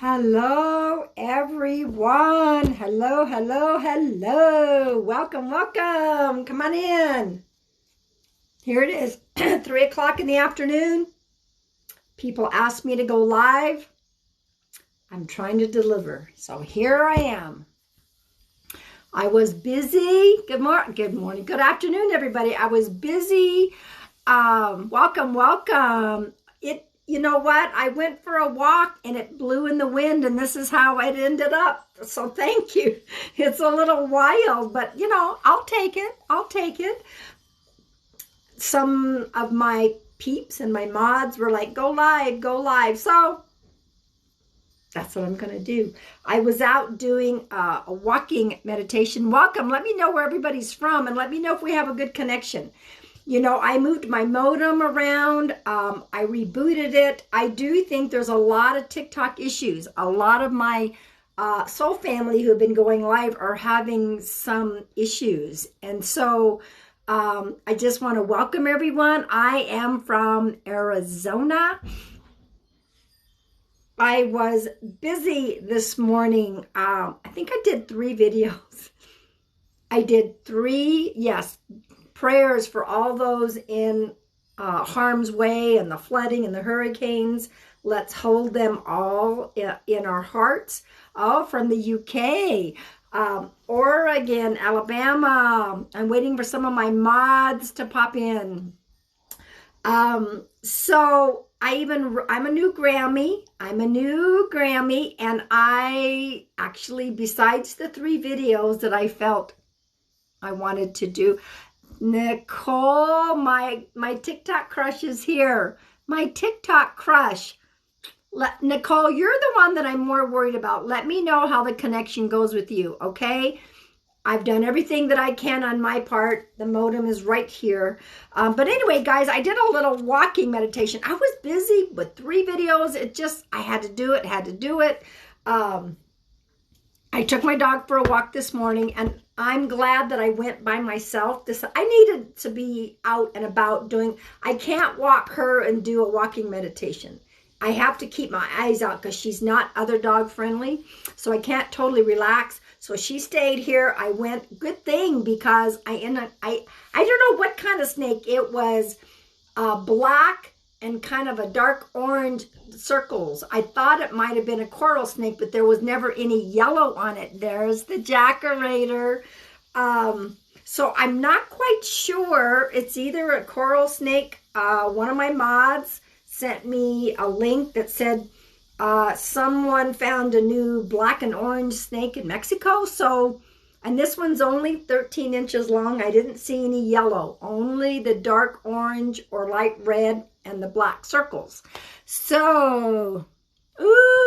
Hello, everyone. Hello, hello, hello. Welcome, welcome. Come on in. Here it is, 3 o'clock in the afternoon. People ask me to go live. I'm trying to deliver. So here I am. I was busy. Good morning. Good afternoon, everybody. I was busy. Welcome. You know what? I went for a walk and it blew in the wind, and this is how it ended up. So thank you. It's a little wild, but I'll take it. Some of my peeps and my mods were like, go live. So that's what I'm going to do. I was out doing a walking meditation. Welcome. Let me know where everybody's from, and let me know if we have a good connection. I moved my modem around. I rebooted it. I do think there's a lot of TikTok issues. A lot of my soul family who have been going live are having some issues. And so I just want to welcome everyone. I am from Arizona. I was busy this morning. I think I did 3 videos. I did 3, yes, prayers for all those in harm's way and the flooding and the hurricanes. Let's hold them all in our hearts. Oh, from the UK, Oregon, Alabama. I'm waiting for some of my mods to pop in. So I'm a new Grammy. And I actually, besides the 3 videos that I felt I wanted to do, Nicole, my TikTok crush is here. My TikTok crush. Nicole, you're the one that I'm more worried about. Let me know how the connection goes with you, okay? I've done everything that I can on my part. The modem is right here. But anyway, guys, I did a little walking meditation. I was busy with 3 videos. I had to do it. I took my dog for a walk this morning, and I'm glad that I went by myself. I needed to be out and about I can't walk her and do a walking meditation. I have to keep my eyes out because she's not other dog friendly. So I can't totally relax. So she stayed here. I went, good thing, because I don't know what kind of snake it was. Black and kind of a dark orange circles. I thought it might have been a coral snake, but there was never any yellow on it. There's the jackarator. So I'm not quite sure. It's either a coral snake. One of my mods sent me a link that said someone found a new black and orange snake in Mexico. And this one's only 13 inches long. I didn't see any yellow, only the dark orange or light red and the black circles. So,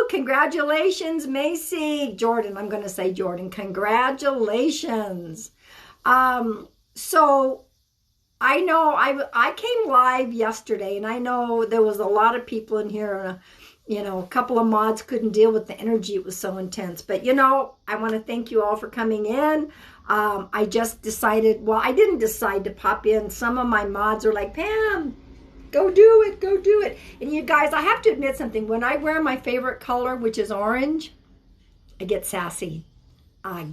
congratulations, Macy. Jordan, I'm going to say Jordan. Congratulations. So I know I came live yesterday, and I know there was a lot of people in here. A couple of mods couldn't deal with the energy. It was so intense. But, I want to thank you all for coming in. I just decided, I didn't decide to pop in. Some of my mods are like, Pam, go do it. And you guys, I have to admit something. When I wear my favorite color, which is orange, I get sassy. I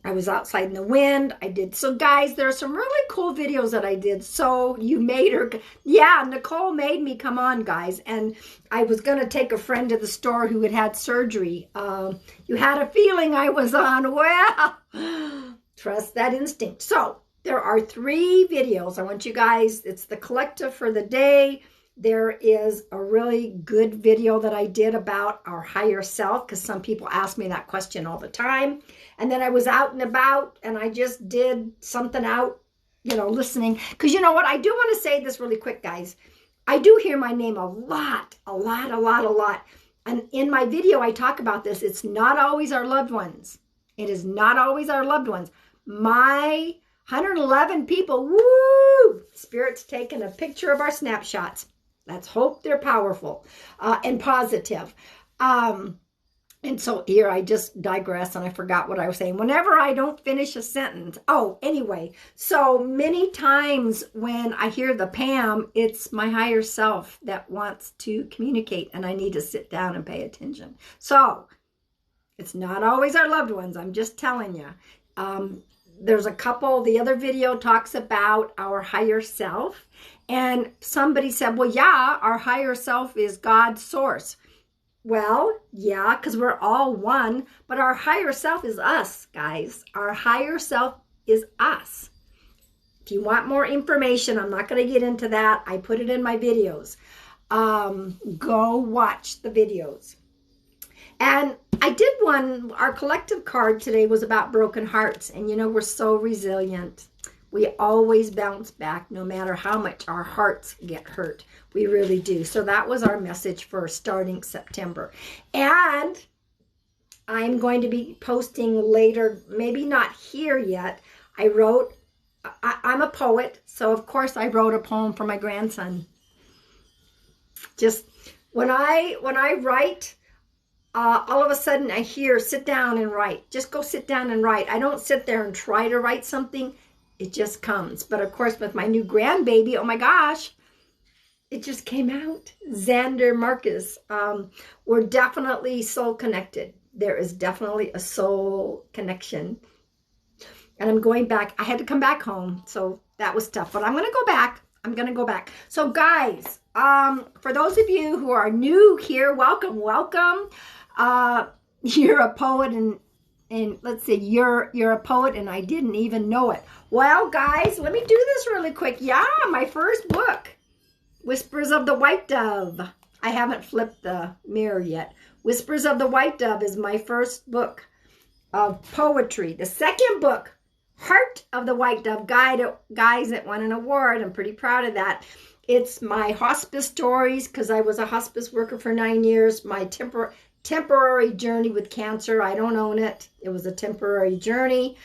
was outside in the wind. So guys, there are some really cool videos that I did. So you made her. Yeah, Nicole made me come on, guys. And I was going to take a friend to the store who had surgery. You had a feeling I was on. Well, trust that instinct. So there are 3 videos. I want you guys, it's the collective for the day. There is a really good video that I did about our higher self, because some people ask me that question all the time. And then I was out and about, and I just did something out, listening. Because you know what? I do want to say this really quick, guys. I do hear my name a lot. And in my video, I talk about this. It's not always our loved ones. It is not always our loved ones. My 111 people, woo! Spirit's taking a picture of our snapshots. Let's hope they're powerful and positive. And so here I just digress and I forgot what I was saying. Whenever I don't finish a sentence. Oh, anyway, so many times when I hear the Pam, it's my higher self that wants to communicate and I need to sit down and pay attention. So it's not always our loved ones. I'm just telling you. There's a couple, the other video talks about our higher self. And somebody said, well, yeah, our higher self is God's source. Well, yeah, because we're all one, but our higher self is us, guys. Our higher self is us. If you want more information, I'm not going to get into that. I put it in my videos. Go watch the videos. And I did one, our collective card today was about broken hearts. And you know, we're so resilient. We always bounce back no matter how much our hearts get hurt. We really do. So that was our message for starting September. And I'm going to be posting later, maybe not here yet. I'm a poet, so of course I wrote a poem for my grandson. Just when I write, all of a sudden I hear, sit down and write. Just go sit down and write. I don't sit there and try to write something. It just comes. But of course, with my new grandbaby, oh my gosh, it just came out. Xander Marcus. We're definitely soul connected. There is definitely a soul connection. And I'm going back. I had to come back home, so that was tough. But I'm going to go back. I'm going to go back. So guys, for those of you who are new here, welcome, welcome. You're a poet and let's see, you're a poet and I didn't even know it. Well, guys, let me do this really quick. Yeah, my first book, Whispers of the White Dove. I haven't flipped the mirror yet. Whispers of the White Dove is my first book of poetry. The second book, Heart of the White Dove, guys, it won an award. I'm pretty proud of that. It's my hospice stories because I was a hospice worker for 9 years. My temporary journey with cancer. I don't own it. It was a temporary journey.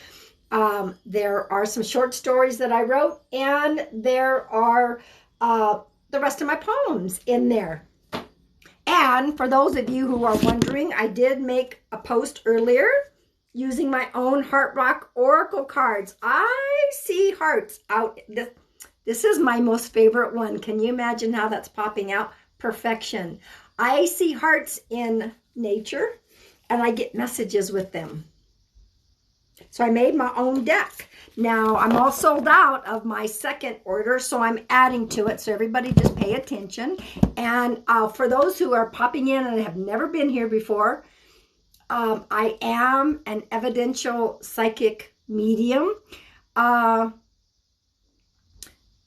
There are some short stories that I wrote, and there are the rest of my poems in there. And for those of you who are wondering, I did make a post earlier using my own Heart Rock Oracle cards. I see hearts out. This is my most favorite one. Can you imagine how that's popping out? Perfection. I see hearts in nature, and I get messages with them. So I made my own deck. Now, I'm all sold out of my second order, so I'm adding to it. So everybody just pay attention. And for those who are popping in and have never been here before, I am an evidential psychic medium. An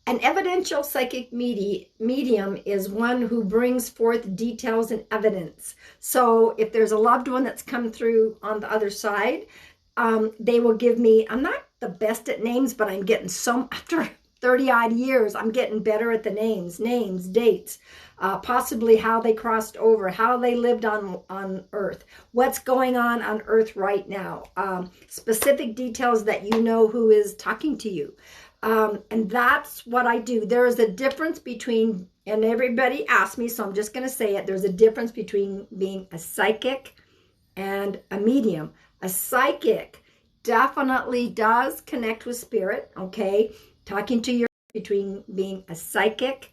evidential psychic medium is one who brings forth details and evidence. So if there's a loved one that's come through on the other side, they will give me, I'm not the best at names, but I'm getting after 30 odd years, I'm getting better at the names, dates, possibly how they crossed over, how they lived on Earth, what's going on Earth right now, specific details that you know who is talking to you. And that's what I do. There is a difference between, and everybody asks me, so I'm just going to say it, there's a difference between being a psychic and a medium. A psychic definitely does connect with spirit, okay? Talking to your, between being a psychic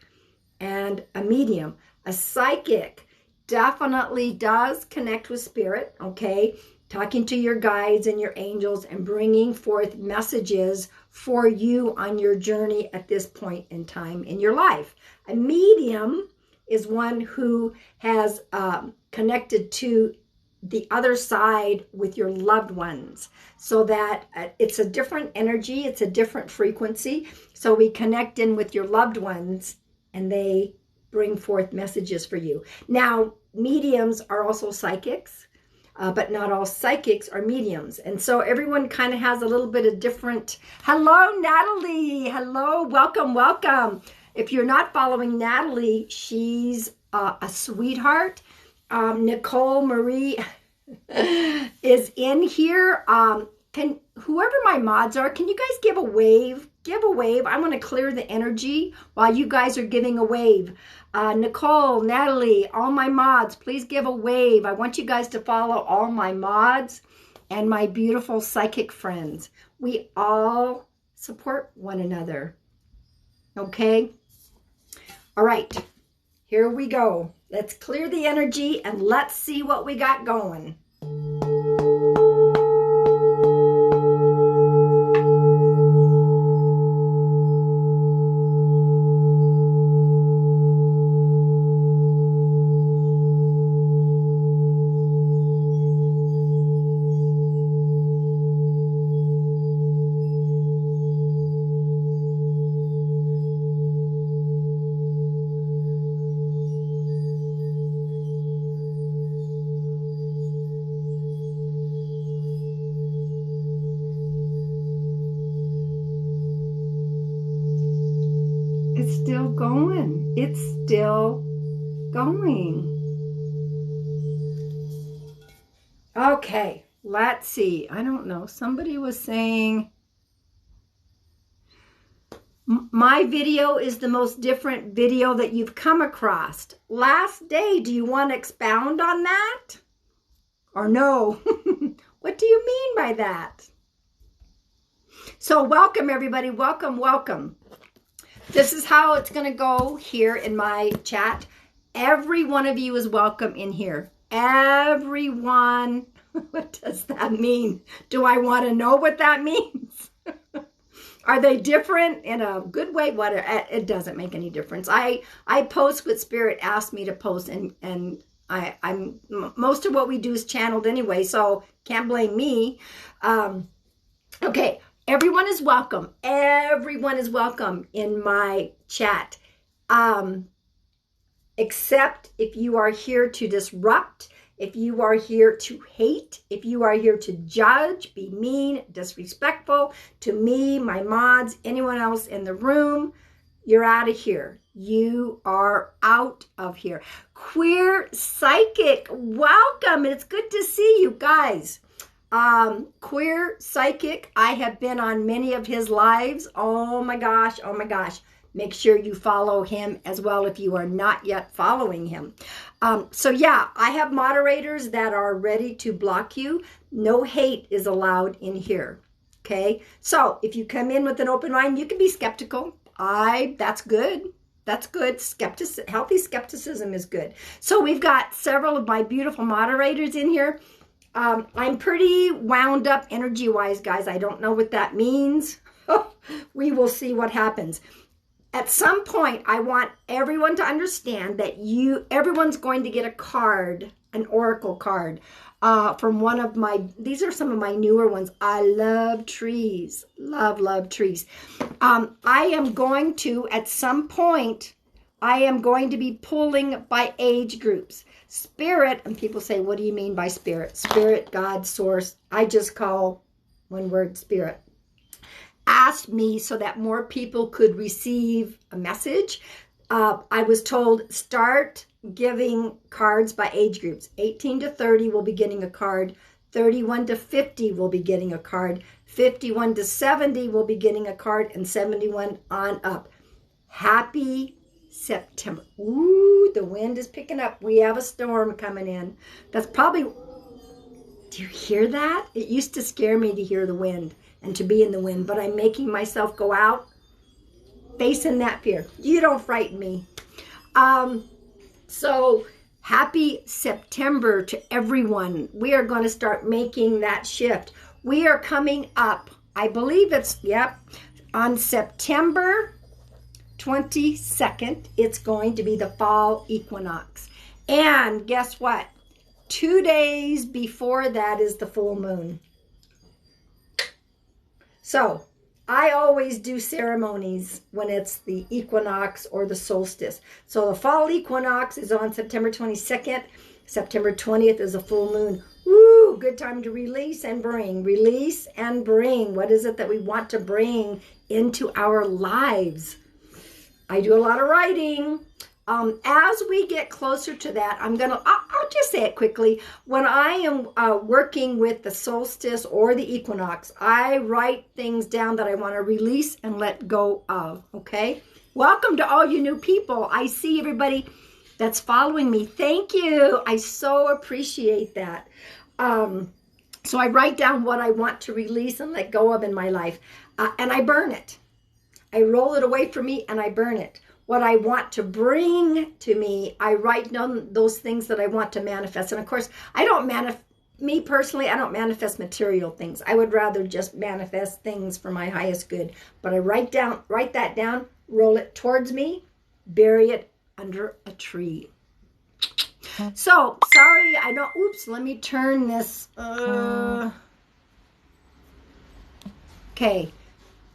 and a medium. A psychic definitely does connect with spirit, okay? Talking to your guides and your angels and bringing forth messages for you on your journey at this point in time in your life. A medium is one who has connected to the other side with your loved ones, so that it's a different energy, it's a different frequency. So we connect in with your loved ones and they bring forth messages for you. Now, mediums are also psychics, but not all psychics are mediums. And so everyone kind of has a little bit of different. Hello, Natalie. Hello, welcome, welcome. If you're not following Natalie, she's a sweetheart. Nicole Marie is in here. Can whoever my mods are, can you guys give a wave give a wave. I want to clear the energy while you guys are giving a wave. Nicole, Natalie, all my mods, please give a wave. I want you guys to follow all my mods and my beautiful psychic friends. We all support one another. Okay? All right. Here we go. Let's clear the energy and let's see what we got going. It's still going. It's still going. Okay, let's see. I don't know. Somebody was saying my video is the most different video that you've come across. Last day, do you want to expound on that? Or no? What do you mean by that? So welcome, everybody. Welcome, welcome. This is how it's going to go here in my chat. Every one of you is welcome in here. Everyone. What does that mean? Do I want to know what that means? Are they different in a good way? What? It doesn't make any difference. I post what Spirit asked me to post, and I'm most of what we do is channeled anyway, so can't blame me. Okay. Everyone is welcome. Everyone is welcome in my chat. Except if you are here to disrupt, if you are here to hate, if you are here to judge, be mean, disrespectful to me, my mods, anyone else in the room, you're out of here. You are out of here. Queer Psychic, welcome. It's good to see you guys. Queer Psychic, I have been on many of his lives. Oh my gosh, oh my gosh. Make sure you follow him as well if you are not yet following him. So yeah, I have moderators that are ready to block you. No hate is allowed in here. Okay, so if you come in with an open mind, you can be skeptical. That's good. That's good. Healthy skepticism is good. So we've got several of my beautiful moderators in here. I'm pretty wound up energy-wise, guys. I don't know what that means. We will see what happens. At some point, I want everyone to understand that everyone's going to get a card, an oracle card, from one of these are some of my newer ones. I love trees. Love trees. I am going to, at some point, I am going to be pulling by age groups. Spirit, and people say, what do you mean by spirit? Spirit, God, source. I just call one word, spirit. Asked me so that more people could receive a message. I was told start giving cards by age groups. 18 to 30 will be getting a card. 31 to 50 will be getting a card. 51 to 70 will be getting a card, and 71 on up. Happy September. Ooh, the wind is picking up. We have a storm coming in. That's probably, do you hear that? It used to scare me to hear the wind and to be in the wind, but I'm making myself go out facing that fear. You don't frighten me. So happy September to everyone. We are going to start making that shift. We are coming up, I believe it's, on September 22nd, it's going to be the fall equinox. And guess what? 2 days before that is the full moon. So I always do ceremonies when it's the equinox or the solstice. So the fall equinox is on September 22nd. September 20th is a full moon. Woo, good time to release and bring. Release and bring. What is it that we want to bring into our lives? I do a lot of writing. as we get closer to that, I'll just say it quickly. When I am working with the solstice or the equinox, I write things down that I want to release and let go of, okay? Welcome to all you new people. I see everybody that's following me. Thank you. I so appreciate that. So I write down what I want to release and let go of in my life, and I burn it. I roll it away from me and I burn it. What I want to bring to me, I write down those things that I want to manifest. And of course, me personally, I don't manifest material things. I would rather just manifest things for my highest good. But I write that down, roll it towards me, bury it under a tree. So, sorry, oops, let me turn this. Okay.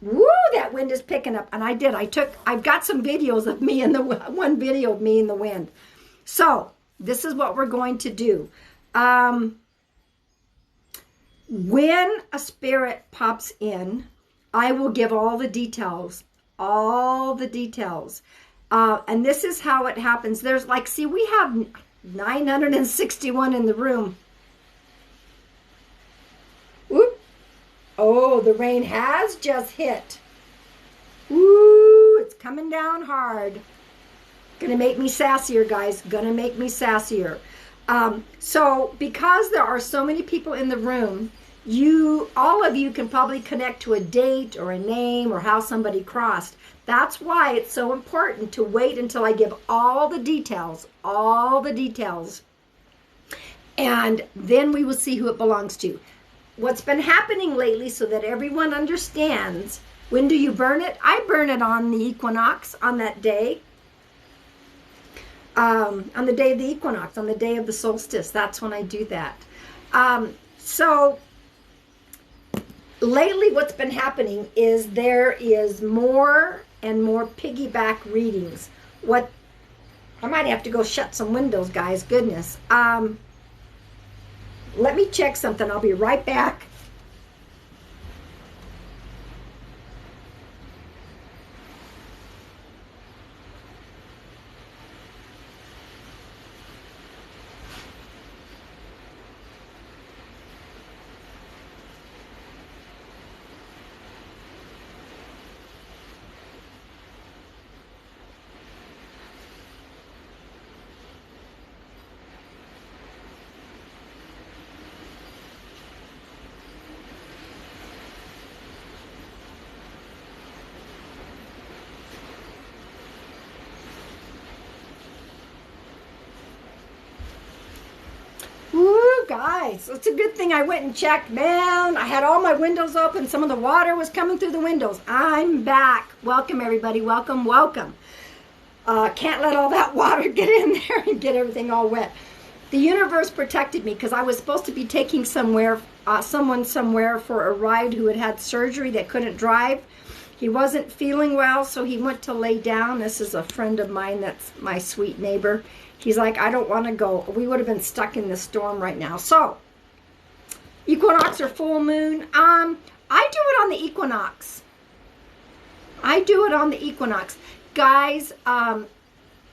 Woo, that wind is picking up. And I've got some videos of me in one video of me in the wind. So this is what we're going to do. When a spirit pops in, I will give all the details, and this is how it happens. There's we have 961 in the room. Whoop. Oh, the rain has just hit. Ooh, it's coming down hard. Gonna make me sassier, guys. Gonna make me sassier. So because there are so many people in the room, all of you can probably connect to a date or a name or how somebody crossed. That's why it's so important to wait until I give all the details, and then we will see who it belongs to. What's been happening lately, so that everyone understands, when do you burn it? I burn it on the equinox, on that day. On the day of the equinox, on the day of the solstice. That's when I do that. So lately what's been happening is there is more and more piggyback readings. I might have to go shut some windows, guys. Goodness. Let me check something. I'll be right back. Guys, it's a good thing I went and checked. Man, I had all my windows open. Some of the water was coming through the windows. I'm back. Welcome, everybody. Welcome. Can't let all that water get in there and get everything all wet. The universe protected me because I was supposed to be taking someone somewhere for a ride who had surgery that couldn't drive. He wasn't feeling well, so he went to lay down. This is a friend of mine that's my sweet neighbor. He's like, I don't want to go. We would have been stuck in this storm right now. So, equinox or full moon. I do it on the equinox. Guys,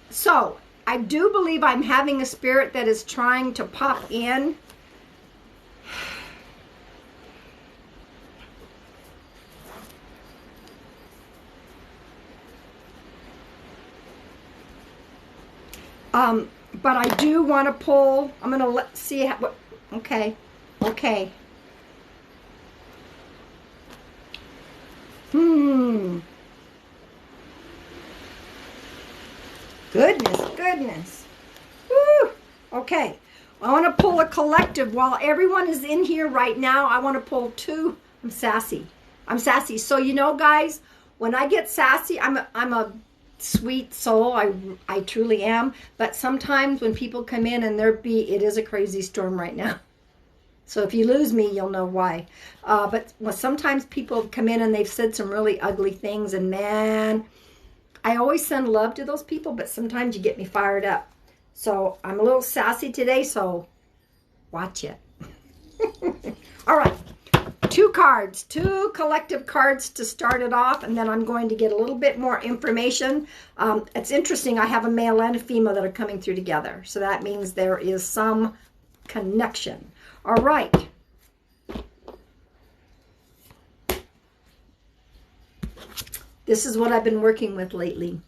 so I do believe I'm having a spirit that is trying to pop in. But I do want to pull. I'm going to see how, okay. Goodness. Woo. Okay. I want to pull a collective. While everyone is in here right now, I want to pull two. I'm sassy. So, you know, guys, when I get sassy, I'm a sweet soul. I truly am. But sometimes when people come in and it is a crazy storm right now. So if you lose me, you'll know why. But sometimes people come in and they've said some really ugly things, and man, I always send love to those people, but sometimes you get me fired up. So I'm a little sassy today, so watch it. All right. 2 cards, 2 collective cards to start it off, and then I'm going to get a little bit more information. It's interesting, I have a male and a female that are coming through together, so that means there is some connection. All right. This is what I've been working with lately.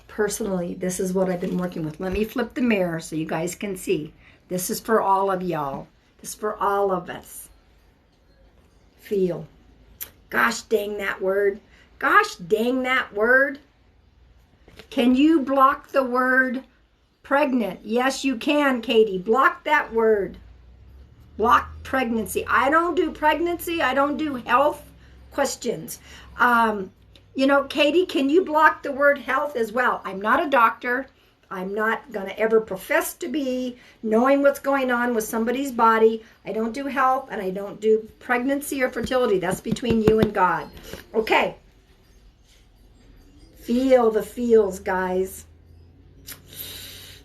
Personally, this is what I've been working with. Let me flip the mirror so you guys can see. This is for all of y'all. This is for all of us. Feel. Gosh dang that word. Gosh dang that word. Can you block the word pregnant? Yes, you can, Katie. Block that word. Block pregnancy. I don't do pregnancy. I don't do health questions. You know, Katie, can you block the word health as well? I'm not a doctor. I'm not going to ever profess to be knowing what's going on with somebody's body. I don't do health, and I don't do pregnancy or fertility. That's between you and God. Okay. Feel the feels, guys.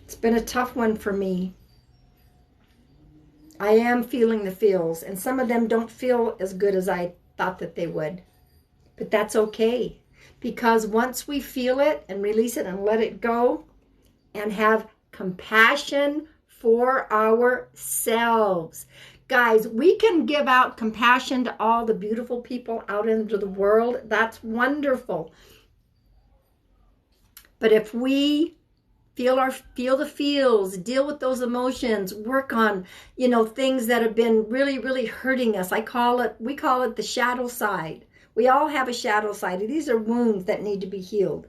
It's been a tough one for me. I am feeling the feels, and some of them don't feel as good as I thought that they would. But that's okay, because once we feel it and release it and let it go and have compassion for ourselves. Guys, we can give out compassion to all the beautiful people out into the world. That's wonderful. But if we feel the feels, deal with those emotions, work on, you know, things that have been really, really hurting us. We call it the shadow side. We all have a shadow side. These are wounds that need to be healed.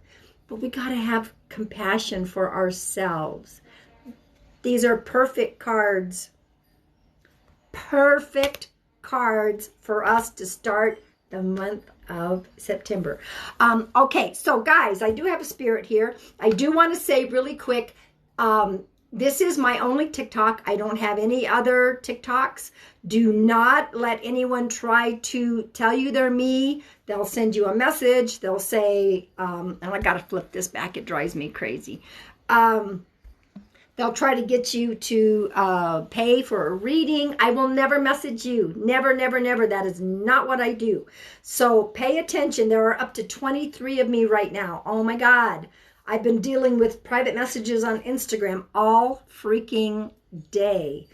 But we got to have compassion for ourselves. These are perfect cards. Perfect cards for us to start the month of September. Okay, so guys, I do have a spirit here. I do want to say really quick, this is my only TikTok. I don't have any other TikToks. Do not let anyone try to tell you they're me. They'll send you a message. They'll say, and I got to flip this back. It drives me crazy. They'll try to get you to pay for a reading. I will never message you. Never, never, never. That is not what I do. So pay attention. There are up to 23 of me right now. Oh my God. I've been dealing with private messages on Instagram all freaking day.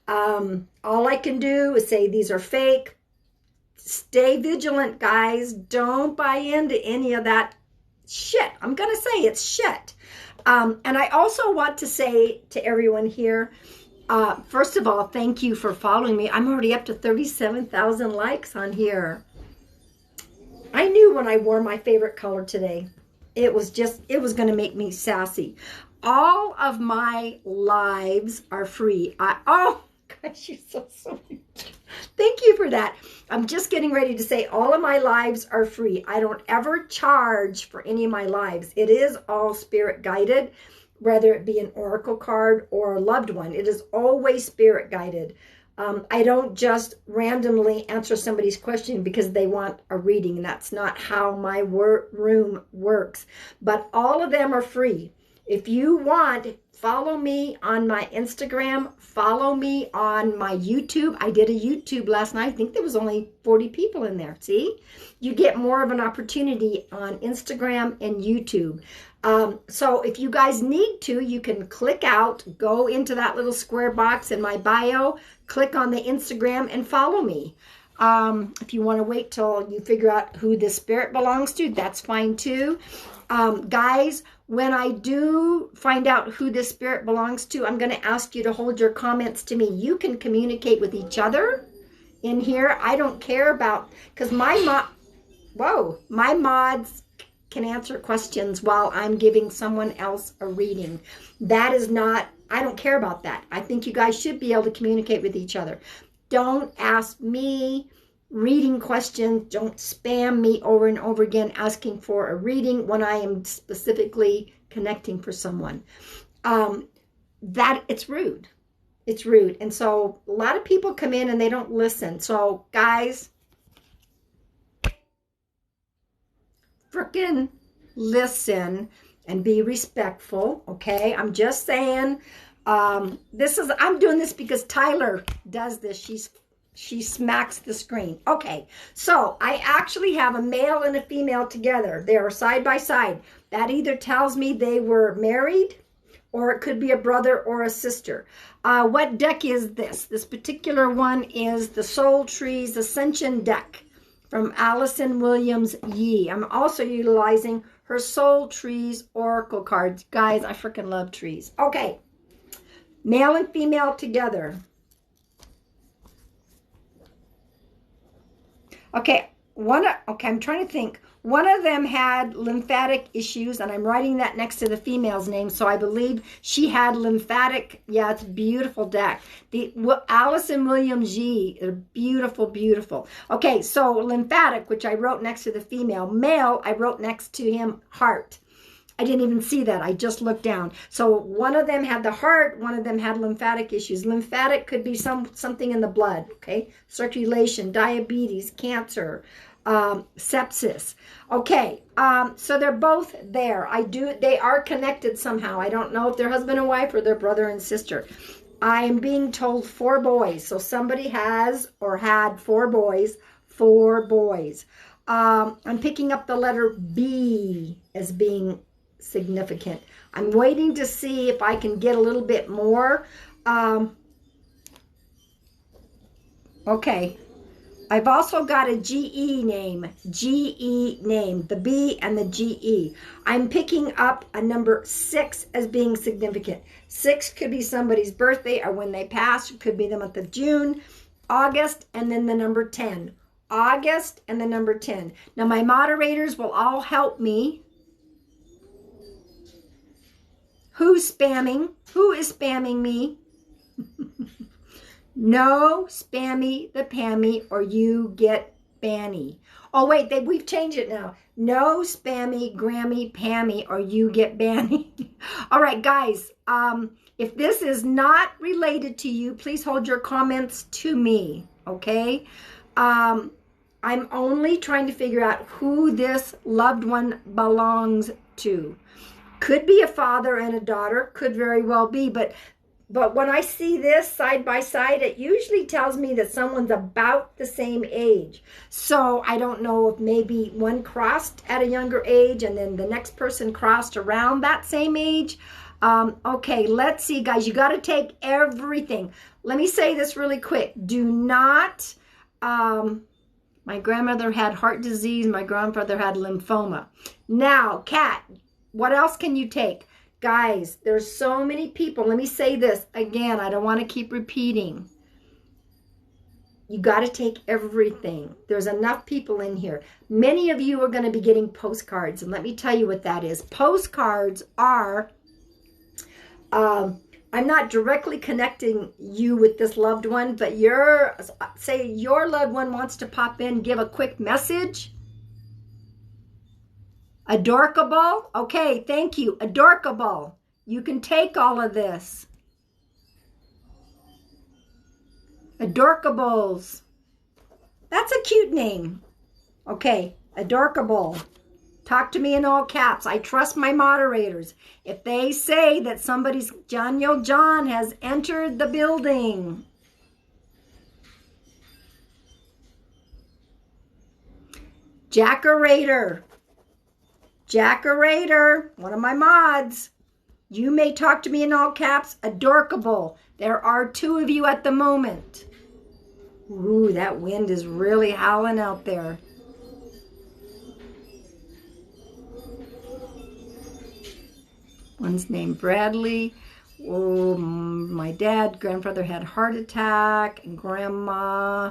All I can do is say these are fake. Stay vigilant, guys. Don't buy into any of that shit. I'm going to say it's shit. And I also want to say to everyone here, first of all, thank you for following me. I'm already up to 37,000 likes on here. I knew when I wore my favorite color today, it was going to make me sassy. All of my lives are free. Oh, gosh, you're so sweet. Thank you for that. I'm just getting ready to say all of my lives are free. I don't ever charge for any of my lives. It is all spirit guided, whether it be an oracle card or a loved one. It is always spirit guided. I don't just randomly answer somebody's question because they want a reading. That's not how my room works. But all of them are free. If you want, follow me on my Instagram. Follow me on my YouTube. I did a YouTube last night. I think there was only 40 people in there. See? You get more of an opportunity on Instagram and YouTube. So if you guys need to, you can click out, go into that little square box in my bio, click on the Instagram and follow me. If you want to wait till you figure out who this spirit belongs to, that's fine too. Guys, when I do find out who this spirit belongs to, I'm going to ask you to hold your comments to me. You can communicate with each other in here. I don't care about, because my mods can answer questions while I'm giving someone else a reading. That is not, I don't care about that. I think you guys should be able to communicate with each other. Don't ask me reading questions. Don't spam me over and over again asking for a reading when I am specifically connecting for someone. That it's rude. It's rude. And so a lot of people come in and they don't listen. So guys, frickin' listen and be respectful. Okay. I'm just saying, I'm doing this because Tyler does this. She's She smacks the screen. Okay, so I actually have a male and a female together. They are side by side. That either tells me they were married, or it could be a brother or a sister. What deck is this? This particular one is the Soul Trees Ascension deck from Allison Williams Yee. I'm also utilizing her Soul Trees Oracle cards. Guys, I freaking love trees. Okay, male and female together. Okay, I'm trying to think. One of them had lymphatic issues, and I'm writing that next to the female's name, so I believe she had lymphatic. Yeah, it's a beautiful deck. Allison Williams G, beautiful, beautiful. Okay, so lymphatic, which I wrote next to the female. Male, I wrote next to him heart. I didn't even see that. I just looked down. So one of them had the heart, one of them had lymphatic issues. Lymphatic could be something in the blood, okay? Circulation, diabetes, cancer, sepsis. Okay, so they're both there. They are connected somehow. I don't know if they're husband and wife or they're brother and sister. I'm being told 4 boys. So somebody has or had 4 boys, 4 boys. I'm picking up the letter B as being significant. I'm waiting to see if I can get a little bit more. Okay. I've also got a GE name, the B and the GE. I'm picking up a number 6 as being significant. 6 could be somebody's birthday or when they pass. It could be the month of June, August, and then the number 10. August and the number 10. Now, my moderators will all help me. Who's spamming? Who is spamming me? No spammy the Pammy or you get banny. Oh, wait, we've changed it now. No spammy Grammy Pammy or you get banny. All right, guys, if this is not related to you, please hold your comments to me, okay? I'm only trying to figure out who this loved one belongs to. Could be a father and a daughter, could very well be, but when I see this side by side, it usually tells me that someone's about the same age. So I don't know if maybe one crossed at a younger age and then the next person crossed around that same age. Okay, let's see, guys. You got to take everything. Let me say this really quick. Do not, my grandmother had heart disease. My grandfather had lymphoma. Now, Kat, what else can you take? Guys, there's so many people. Let me say this again. I don't want to keep repeating. You got to take everything. There's enough people in here. Many of you are going to be getting postcards. And let me tell you what that is. Postcards are, I'm not directly connecting you with this loved one, but say your loved one wants to pop in, give a quick message. Adorkable. Okay, thank you. Adorkable. You can take all of this. Adorkables. That's a cute name. Okay, Adorkable. Talk to me in all caps. I trust my moderators. If they say that somebody's John has entered the building. Jackerator. Jackerator, one of my mods. You may talk to me in all caps. Adorkable. There are 2 of you at the moment. Ooh, that wind is really howling out there. One's named Bradley. Oh, my grandfather had a heart attack, and grandma.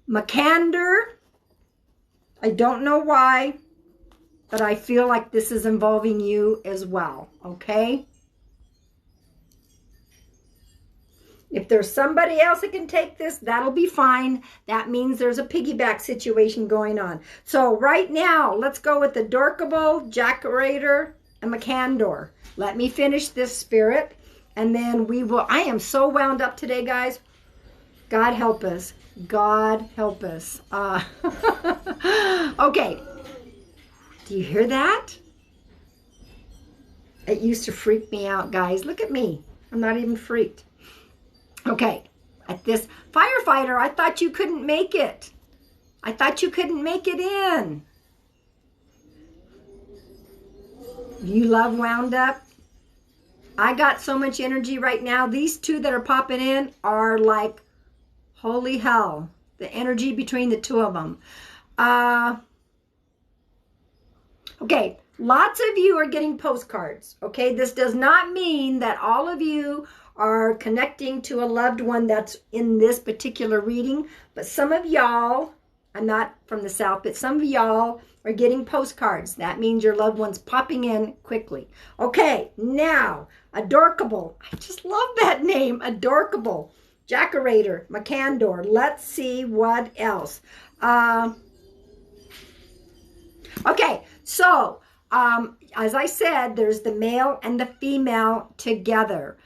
McCander. I don't know why, but I feel like this is involving you as well, okay? If there's somebody else that can take this, that'll be fine. That means there's a piggyback situation going on. So right now, let's go with the Adorkable, Jackerator, and McCandor. Let me finish this spirit, and then we will. I am so wound up today, guys. God help us. God help us. Okay. Do you hear that? It used to freak me out, guys. Look at me. I'm not even freaked. Okay. At this firefighter, I thought you couldn't make it. I thought you couldn't make it in. You love wound up? I got so much energy right now. These two that are popping in are like, holy hell. The energy between the two of them. Okay, lots of you are getting postcards. Okay, this does not mean that all of you are connecting to a loved one that's in this particular reading. But some of y'all, I'm not from the South, but some of y'all are getting postcards. That means your loved one's popping in quickly. Okay, now, Adorkable. I just love that name, Adorkable. Jackerator, Macandor. Let's see what else. Okay, so, as I said, there's the male and the female together.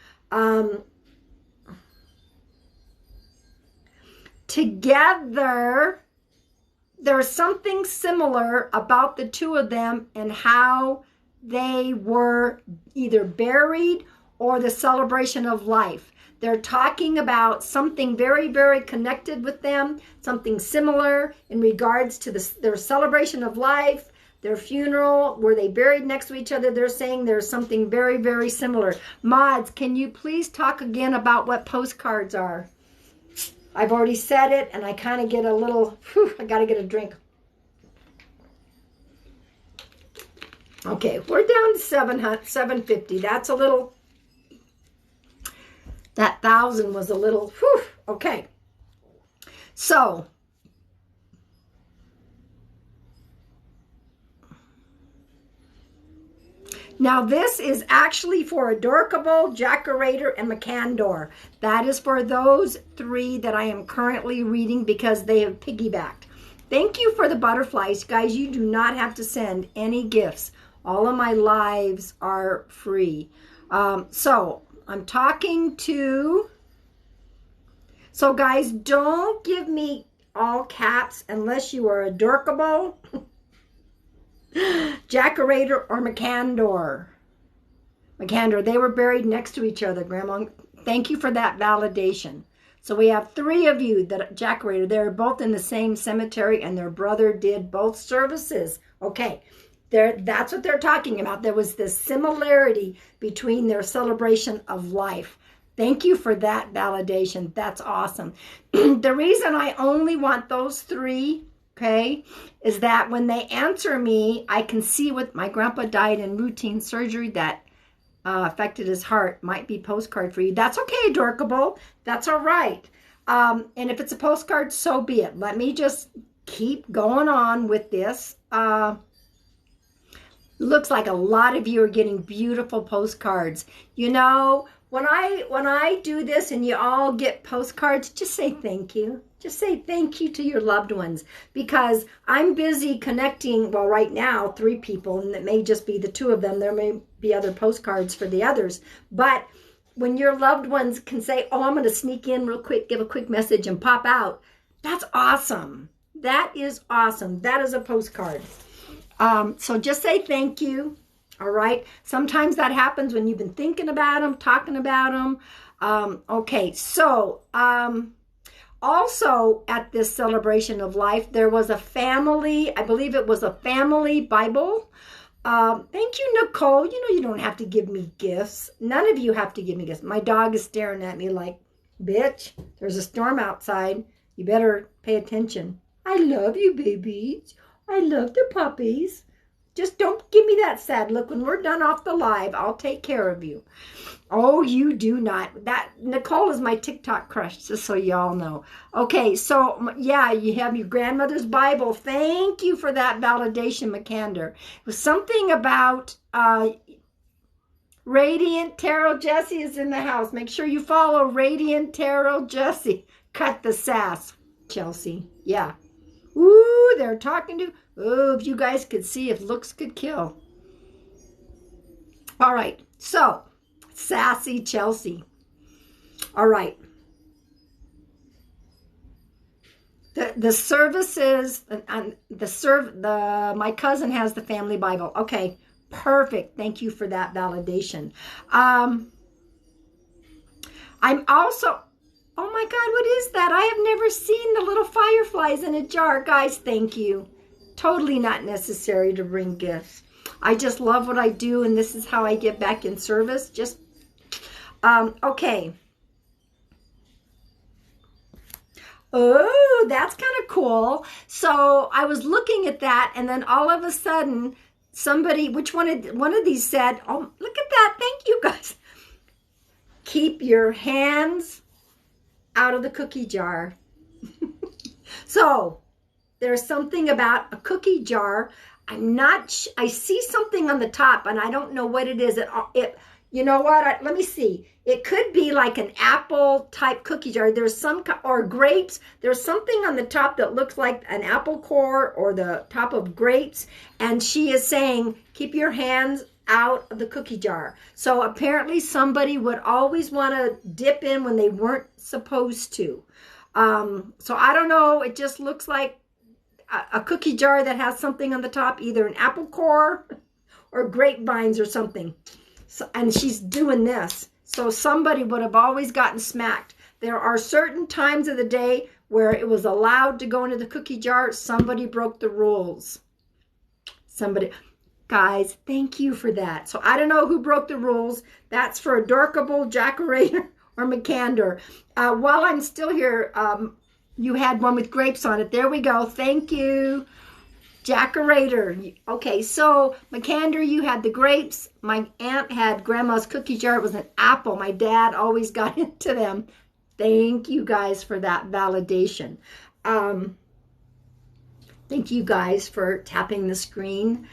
Together, there's something similar about the two of them and how they were either buried or the celebration of life. They're talking about something very, very connected with them, something similar in regards to their celebration of life, their funeral, were they buried next to each other? They're saying there's something very, very similar. Mods, can you please talk again about what postcards are? I've already said it, and I kind of get a little, I got to get a drink. Okay, we're down to 750. That's a little, that 1,000 was a little, okay. So, now this is actually for Adorkable, Jackerator, and Macandor. That is for those three that I am currently reading because they have piggybacked. Thank you for the butterflies. Guys, you do not have to send any gifts. All of my lives are free. So, I'm talking to... So, guys, don't give me all caps unless you are Adorkable, Jackerator, or Macandor. Macandor, they were buried next to each other, Grandma. Thank you for that validation. So we have three of you that Jackerator. They're both in the same cemetery, and their brother did both services. Okay, that's what they're talking about. There was this similarity between their celebration of life. Thank you for that validation. That's awesome. The reason I only want those three, okay, is that when they answer me, I can see what my grandpa died in routine surgery that affected his heart. Might be postcard for you. That's okay, Adorkable. That's all right. And if it's a postcard, so be it. Let me just keep going on with this. Looks like a lot of you are getting beautiful postcards. You know, when I do this and you all get postcards, just say thank you. Just say thank you to your loved ones, because I'm busy connecting, well, right now, 3 people, and it may just be the 2 of them. There may be other postcards for the others. But when your loved ones can say, oh, I'm going to sneak in real quick, give a quick message and pop out, that's awesome. That is awesome. That is a postcard. So just say thank you. All right. Sometimes that happens when you've been thinking about them, talking about them. Okay. So, also at this celebration of life, there was a family, I believe it was a family Bible. Thank you, Nicole. You know, you don't have to give me gifts. None of you have to give me gifts. My dog is staring at me like, bitch, there's a storm outside. You better pay attention. I love you, babies. I love the puppies. Just don't give me that sad look. When we're done off the live, I'll take care of you. Oh, you do not. That Nicole is my TikTok crush, just so y'all know. Okay, so yeah, you have your grandmother's Bible. Thank you for that validation, Macandor. It was something about Radiant Tarot Jessie is in the house. Make sure you follow Radiant Tarot Jessie. Cut the sass, Chelsea. Yeah. Ooh, they're talking to... Oh, if you guys could see if looks could kill. All right. So, sassy Chelsea. All right. The services and my cousin has the family Bible. Okay. Perfect. Thank you for that validation. I'm also... Oh my God, what is that? I have never seen the little fireflies in a jar. Guys, thank you. Totally not necessary to bring gifts. I just love what I do, and this is how I get back in service. Just, okay. Oh, that's kind of cool. So I was looking at that, and then all of a sudden, somebody, one of these said, oh, look at that. Thank you, guys. Keep your hands out of the cookie jar. So there's something about a cookie jar. I see something on the top, and I don't know what it is. You know what? Let me see. It could be like an apple type cookie jar. Or grapes. There's something on the top that looks like an apple core or the top of grapes. And she is saying, keep your hands out of the cookie jar. So apparently somebody would always want to dip in when they weren't supposed to. So I don't know. It just looks like a cookie jar that has something on the top, either an apple core or grapevines or something. So, and she's doing this. So somebody would have always gotten smacked. There are certain times of the day where it was allowed to go into the cookie jar. Somebody broke the rules. Guys, thank you for that. So I don't know who broke the rules. That's for Adorkable, Jackerator, or McCander. While I'm still here, you had one with grapes on it. There we go. Thank you. Jackerator. Okay, so McCander, you had the grapes. My aunt had Grandma's cookie jar. It was an apple. My dad always got into them. Thank you guys for that validation. Thank you guys for tapping the screen.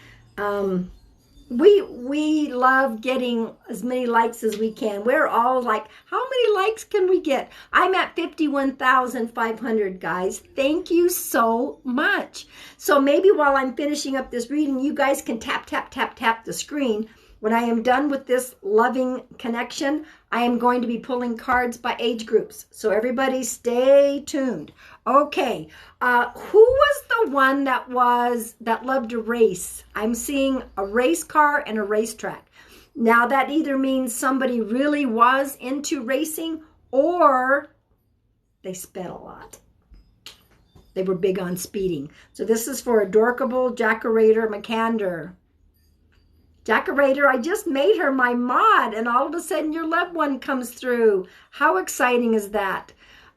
We love getting as many likes as we can. We're all like, how many likes can we get? I'm at 51,500, guys. Thank you so much. So maybe while I'm finishing up this reading, you guys can tap, tap, tap, tap the screen. When I am done with this loving connection, I am going to be pulling cards by age groups. So everybody stay tuned. Okay, who was the one that loved to race? I'm seeing a race car and a racetrack. Now that either means somebody really was into racing or they sped a lot. They were big on speeding. So this is for Adorkable, Jackerator, McCander. Jackerator, I just made her my mod, and all of a sudden your loved one comes through. How exciting is that?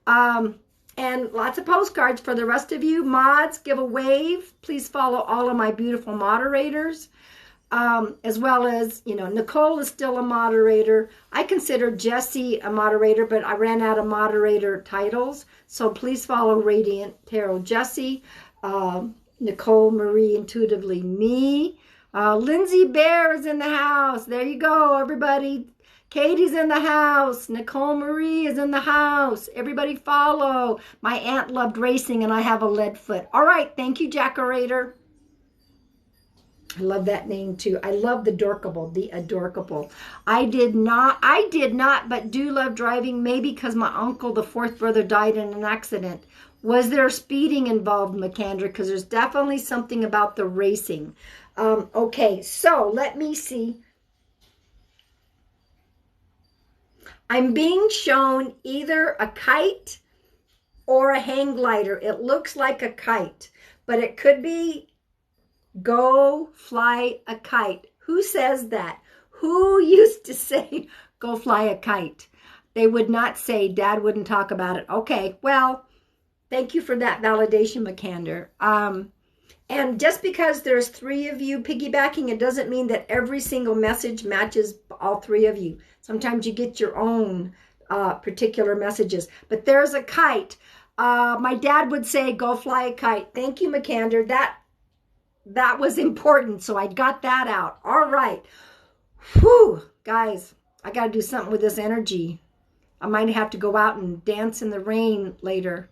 And lots of postcards for the rest of you. Mods, give a wave. Please follow all of my beautiful moderators. As well as, Nicole is still a moderator. I consider Jessie a moderator, but I ran out of moderator titles. So please follow Radiant Tarot Jessie, Nicole Marie Intuitively Me. Lindsay Bear is in the house. There you go, everybody. Katie's in the house. Nicole Marie is in the house. Everybody follow. My aunt loved racing, and I have a lead foot. All right. Thank you, Jackerator. I love that name, too. I love the Adorkable. I did not, but do love driving, maybe because my uncle, the fourth brother, died in an accident. Was there speeding involved, McCandra? Because there's definitely something about the racing. Okay, so let me see. I'm being shown either a kite or a hang glider. It looks like a kite, but it could be go fly a kite. Who says that? Who used to say go fly a kite? They would not say, Dad wouldn't talk about it. Okay, well, thank you for that validation, McCander. And just because there's 3 of you piggybacking, it doesn't mean that every single message matches all 3 of you. Sometimes you get your own particular messages. But there's a kite. My dad would say, go fly a kite. Thank you, McCander. That was important, so I got that out. All right. Whew, guys, I got to do something with this energy. I might have to go out and dance in the rain later.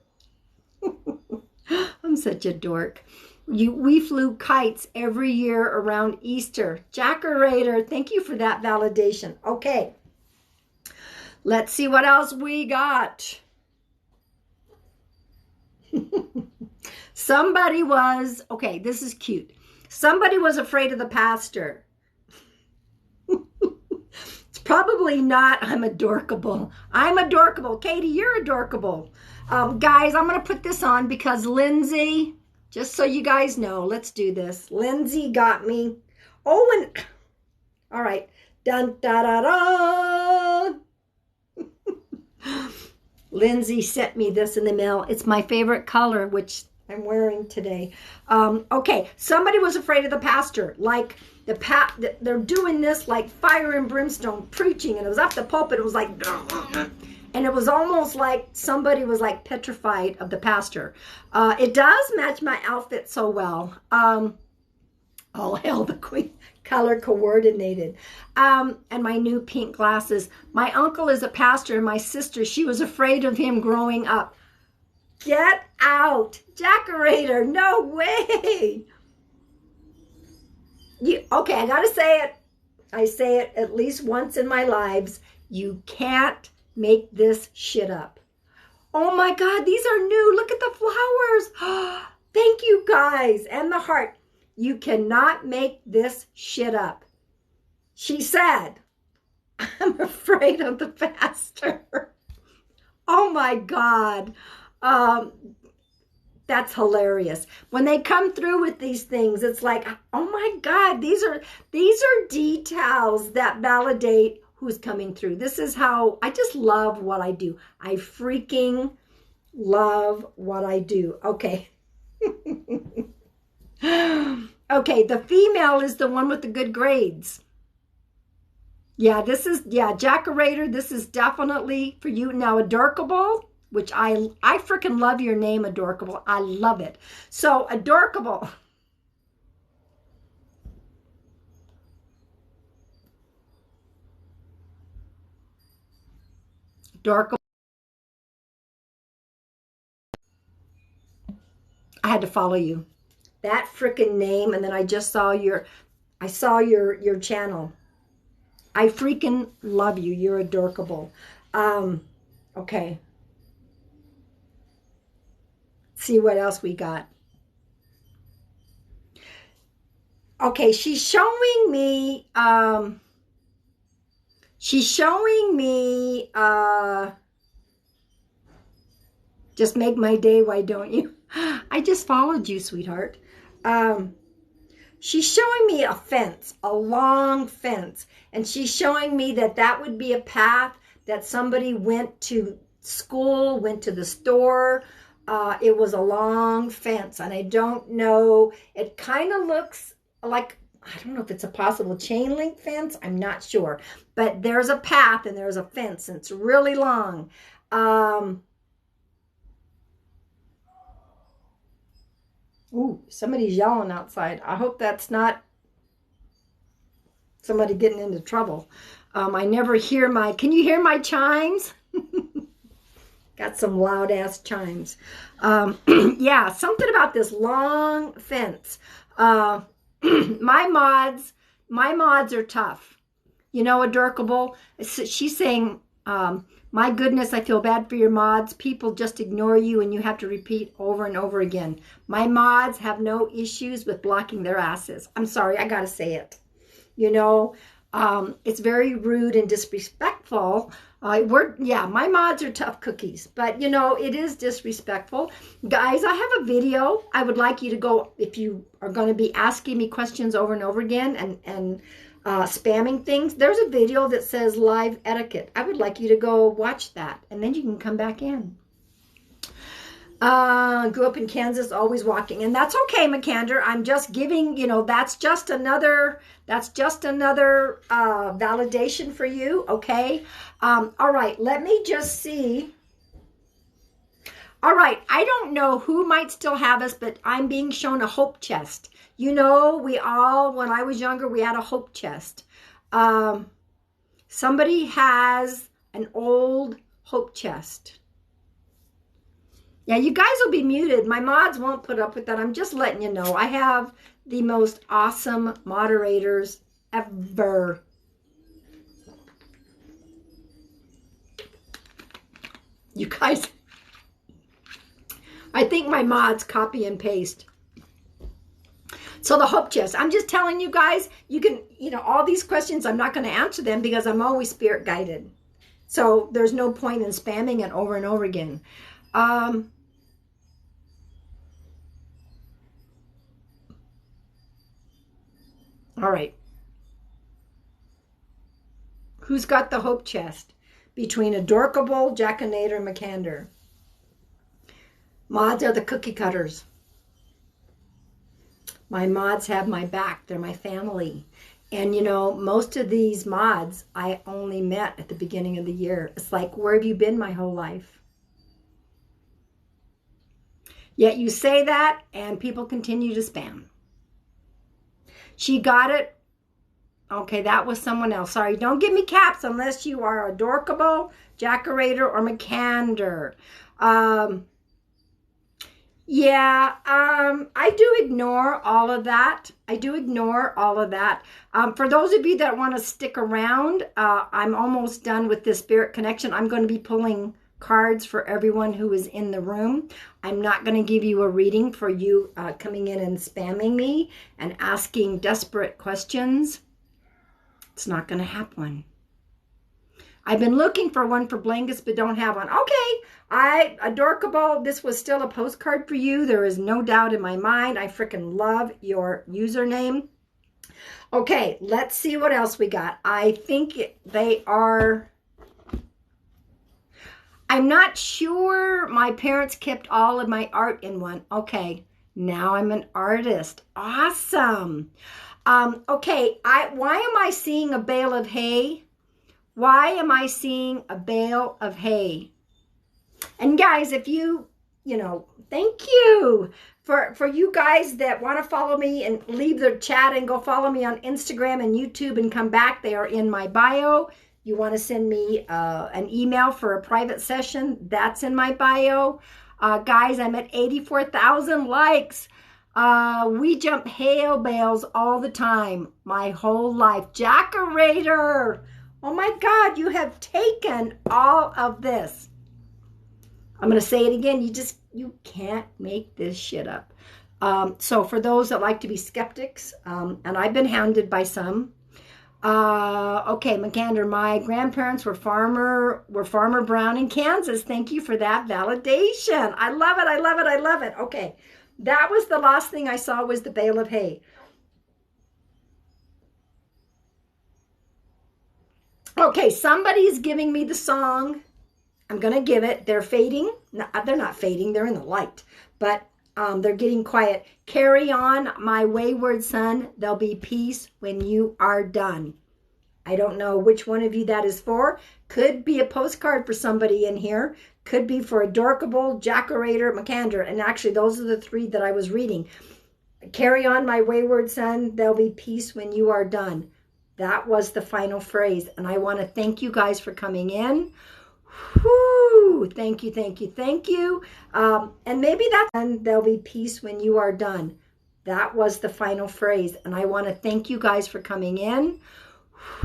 I'm such a dork. We flew kites every year around Easter. Jackerator, thank you for that validation. Okay, let's see what else we got. Okay, this is cute. Somebody was afraid of the pastor. It's Probably not. I'm adorkable. I'm adorkable. Katie, you're adorkable. Guys, I'm going to put this on because Lindsay, just so you guys know, let's do this. Lindsay got me. Oh, and all right. Dun, da, da, da. Lindsay sent me this in the mail. It's my favorite color, which I'm wearing today. Okay, somebody was afraid of the pastor. Like they're doing this like fire and brimstone preaching, and it was up the pulpit. It was like, and it was almost like somebody was like petrified of the pastor. It does match my outfit so well. All hail the queen. Color coordinated. And my new pink glasses. My uncle is a pastor, and my sister, she was afraid of him growing up. Get out. Jackerator, no way. Okay, I gotta say it. I say it at least once in my lives. You can't make this shit up. Oh my God, these are new. Look at the flowers. Thank you guys. And the heart. You cannot make this shit up. She said, I'm afraid of the pastor. Oh my God. That's hilarious. When they come through with these things, it's like, oh my God, these are details that validate who's coming through. This is how I just love what I do. I freaking love what I do. Okay. Okay, the female is the one with the good grades. Yeah, Jackerator, this is definitely for you. Now, Adorkable, which I freaking love your name, Adorkable. I love it. So, Adorkable. Adorkable. I had to follow you. That freaking name, and then I just saw your channel. I freaking love you. You're adorkable. Okay. See what else we got. Okay, she's showing me just make my day, why don't you? I just followed you, sweetheart. She's showing me a fence, a long fence, and she's showing me that would be a path that somebody went to school, went to the store. It was a long fence, and I don't know. It kind of looks like, I don't know if it's a possible chain link fence. I'm not sure, but there's a path and there's a fence, and it's really long. Ooh, somebody's yelling outside. I hope that's not somebody getting into trouble. I never hear can you hear my chimes? Got some loud ass chimes. Yeah, something about this long fence. My mods are tough. You know, Adorkable. She's saying, my goodness, I feel bad for your mods. People just ignore you and you have to repeat over and over again. My mods have no issues with blocking their asses. I'm sorry, I gotta say it. You know, it's very rude and disrespectful. My mods are tough cookies, but you know, it is disrespectful. Guys, I have a video. I would like you to go, if you are going to be asking me questions over and over again and spamming things, there's a video that says live etiquette. I would like you to go watch that, and then you can come back in. Grew up in Kansas, always walking, and that's okay, McCander. I'm just giving, you know, that's just another validation for you. Okay. All right, let me just see. All right, I don't know who might still have us, but I'm being shown a hope chest. You know, when I was younger, we had a hope chest. Somebody has an old hope chest. Yeah, you guys will be muted. My mods won't put up with that. I'm just letting you know. I have the most awesome moderators ever. You guys, I think my mods copy and paste. So the hope chest, I'm just telling you guys, you can, all these questions, I'm not going to answer them because I'm always spirit guided. So there's no point in spamming it over and over again. All right. Who's got the hope chest? Between Adorkable, Jackanator, and McCander. Mods are the cookie cutters. My mods have my back. They're my family. And, most of these mods I only met at the beginning of the year. It's like, where have you been my whole life? Yet you say that and people continue to spam. She got it. Okay, that was someone else. Sorry, don't give me caps unless you are Adorkable, Jackarator, or McCander. I do ignore all of that. For those of you that want to stick around, I'm almost done with this spirit connection. I'm going to be pulling cards for everyone who is in the room. I'm not going to give you a reading for you coming in and spamming me and asking desperate questions. It's not going to happen. I've been looking for one for Blangus, but don't have one. Okay, Adorkable, this was still a postcard for you. There is no doubt in my mind. I freaking love your username. Okay, let's see what else we got. I think they are... I'm not sure my parents kept all of my art in one. Okay, now I'm an artist. Awesome. Okay, why am I seeing a bale of hay? Why am I seeing a bale of hay? And guys, if you, thank you for you guys that want to follow me and leave their chat and go follow me on Instagram and YouTube and come back. They are in my bio. You want to send me an email for a private session, that's in my bio. Guys, I'm at 84,000 likes. We jump hail bales all the time, my whole life. Jackarator, oh my God, you have taken all of this. I'm going to say it again. You can't make this shit up. So for those that like to be skeptics, and I've been hounded by some. Okay, McCander, my grandparents were Farmer Brown in Kansas. Thank you for that validation. I love it. Okay. That was the last thing I saw was the bale of hay. Okay, somebody's giving me the song. I'm going to give it. They're fading. No, they're not fading. They're in the light. But they're getting quiet. Carry on, my wayward son. There'll be peace when you are done. I don't know which one of you that is for. Could be a postcard for somebody in here. Could be for Adorkable, Jackarator, McCander. And actually, those are the three that I was reading. Carry on, my wayward son. There'll be peace when you are done. That was the final phrase. And I want to thank you guys for coming in. Whoo! Thank you. And maybe that's... And there'll be peace when you are done. That was the final phrase. And I want to thank you guys for coming in.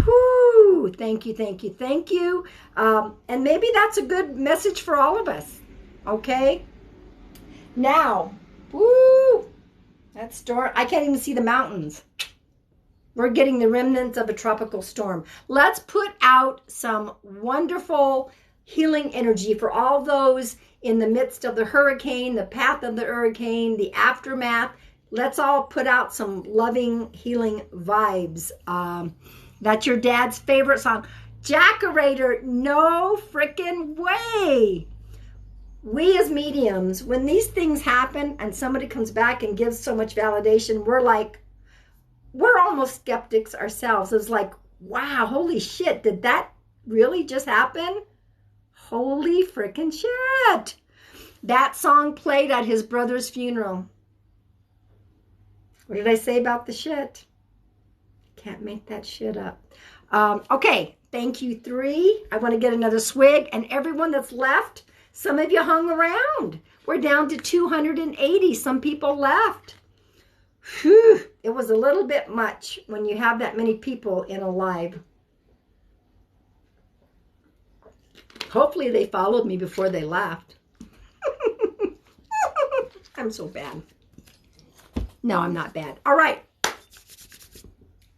Whoo! Thank you. And maybe that's a good message for all of us. Okay? Now, woo! That storm, I can't even see the mountains. We're getting the remnants of a tropical storm. Let's put out some wonderful healing energy for all those in the midst of the hurricane, the path of the hurricane, the aftermath. Let's all put out some loving, healing vibes. That's your dad's favorite song. Jackarator, no freaking way. We as mediums, when these things happen and somebody comes back and gives so much validation, we're almost skeptics ourselves. It's like, wow, holy shit, did that really just happen? Holy freaking shit. That song played at his brother's funeral. What did I say about the shit? Can't make that shit up. Okay, thank you, 3. I want to get another swig. And everyone that's left, some of you hung around. We're down to 280. Some people left. Whew, it was a little bit much when you have that many people in a live. Hopefully they followed me before they left. I'm so bad. No, I'm not bad. All right.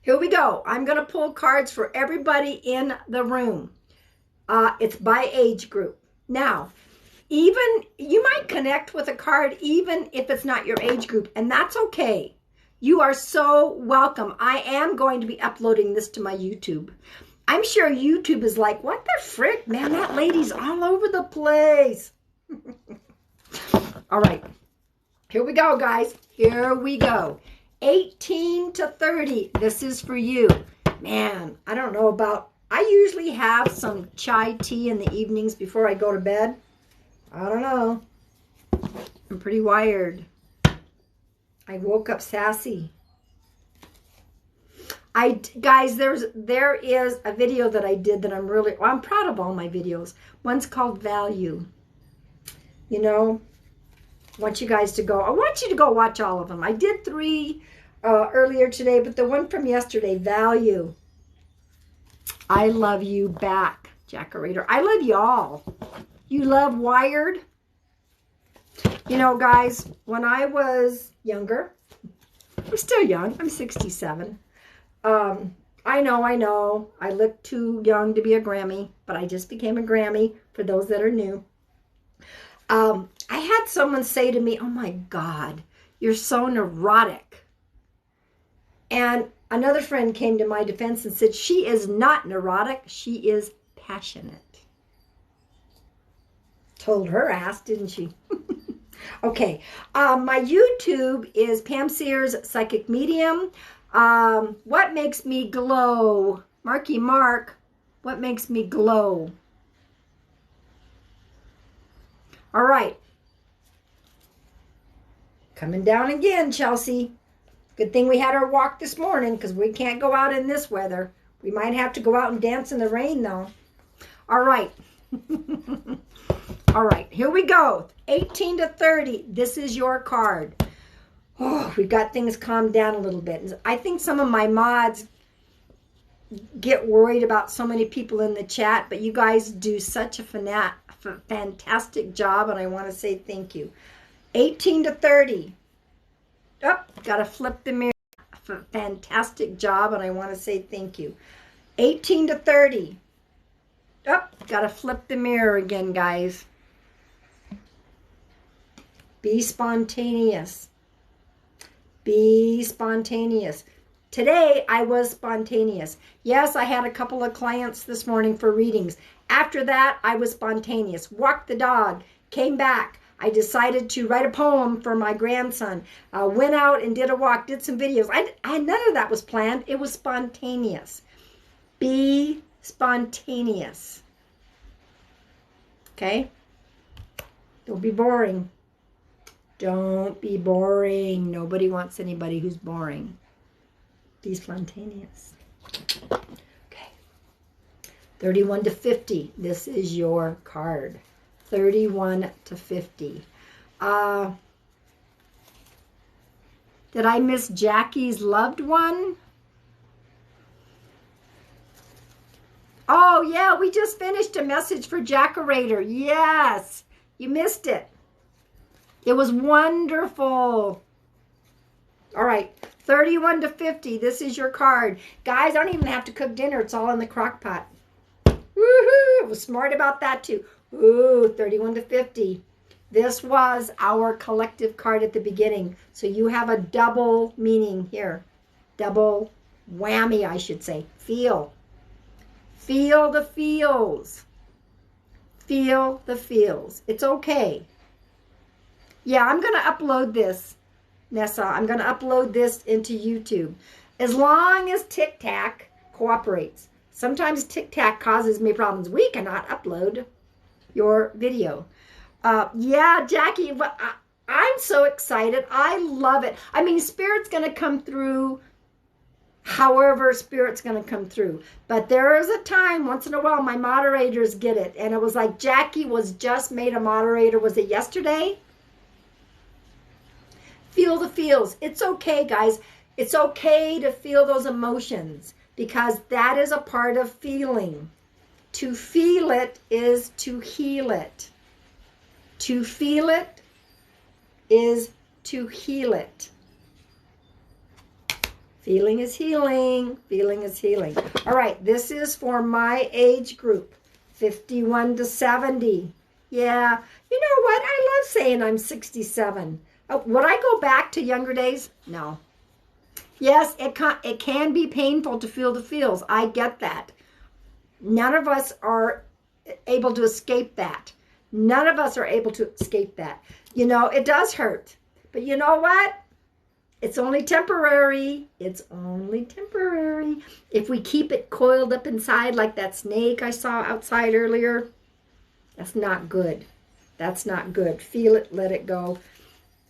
Here we go. I'm going to pull cards for everybody in the room. It's by age group. Now, even you might connect with a card even if it's not your age group, and that's okay. You are so welcome. I am going to be uploading this to my YouTube. I'm sure YouTube is like, what the frick, man, that lady's all over the place. All right, here we go, guys. Here we go. 18 to 30. This is for you. Man, I don't know about, I usually have some chai tea in the evenings before I go to bed. I don't know. I'm pretty wired. I woke up sassy. Guys, there is a video that I did that I'm proud of all my videos. One's called Value. You know, I want you to go watch all of them. I did 3 earlier today, but the one from yesterday, Value. I love you back, Jack-O-Rator. I love y'all. You love Wired. You know, guys, when I was younger, I'm still young. I'm 67. I know. I look too young to be a Grammy, but I just became a Grammy for those that are new. I had someone say to me, oh my God, you're so neurotic. And another friend came to my defense and said, she is not neurotic, she is passionate. Told her ass, didn't she? Okay, my YouTube is Pam Sears Psychic Medium. What makes me glow? Marky Mark, what makes me glow? All right. Coming down again, Chelsea. Good thing we had our walk this morning because we can't go out in this weather. We might have to go out and dance in the rain, though. All right. All right, here we go. 18 to 30. This is your card. Oh, we've got things calmed down a little bit. I think some of my mods get worried about so many people in the chat, but you guys do such a fantastic job, and I want to say thank you. 18 to 30. Oh, got to flip the mirror. Fantastic job, and I want to say thank you. 18 to 30. Oh, got to flip the mirror again, guys. Be spontaneous. Be spontaneous. Today, I was spontaneous. Yes, I had a couple of clients this morning for readings. After that, I was spontaneous. Walked the dog, came back. I decided to write a poem for my grandson. Went out and did a walk, did some videos. None of that was planned. It was spontaneous. Be spontaneous. Okay? Don't be boring. Don't be boring. Nobody wants anybody who's boring. Be spontaneous. Okay. 31 to 50. This is your card. 31 to 50. Did I miss Jackie's loved one? Oh, yeah, we just finished a message for Jack-O-Rator. Yes, you missed it. It was wonderful. All right, 31 to 50. This is your card. Guys, I don't even have to cook dinner. It's all in the crock pot. Woohoo! I was smart about that too. Ooh, 31 to 50. This was our collective card at the beginning. So you have a double meaning here. Double whammy, I should say. Feel. Feel the feels. Feel the feels. It's okay. Yeah, I'm going to upload this, Nessa. I'm going to upload this into YouTube. As long as TikTok cooperates. Sometimes TikTok causes me problems. We cannot upload your video. Yeah, Jackie, I'm so excited. I love it. I mean, Spirit's going to come through however Spirit's going to come through. But there is a time, once in a while, my moderators get it. And it was like Jackie was just made a moderator. Was it yesterday? Feel the feels. It's okay, guys. It's okay to feel those emotions because that is a part of feeling. To feel it is to heal it. To feel it is to heal it. Feeling is healing. Feeling is healing. All right, this is for my age group, 51 to 70. Yeah, you know what? I love saying I'm 67. Would I go back to younger days? No. Yes, it can be painful to feel the feels. I get that. None of us are able to escape that. None of us are able to escape that. You know, it does hurt. But you know what? It's only temporary. It's only temporary. If we keep it coiled up inside like that snake I saw outside earlier, that's not good. That's not good. Feel it, let it go.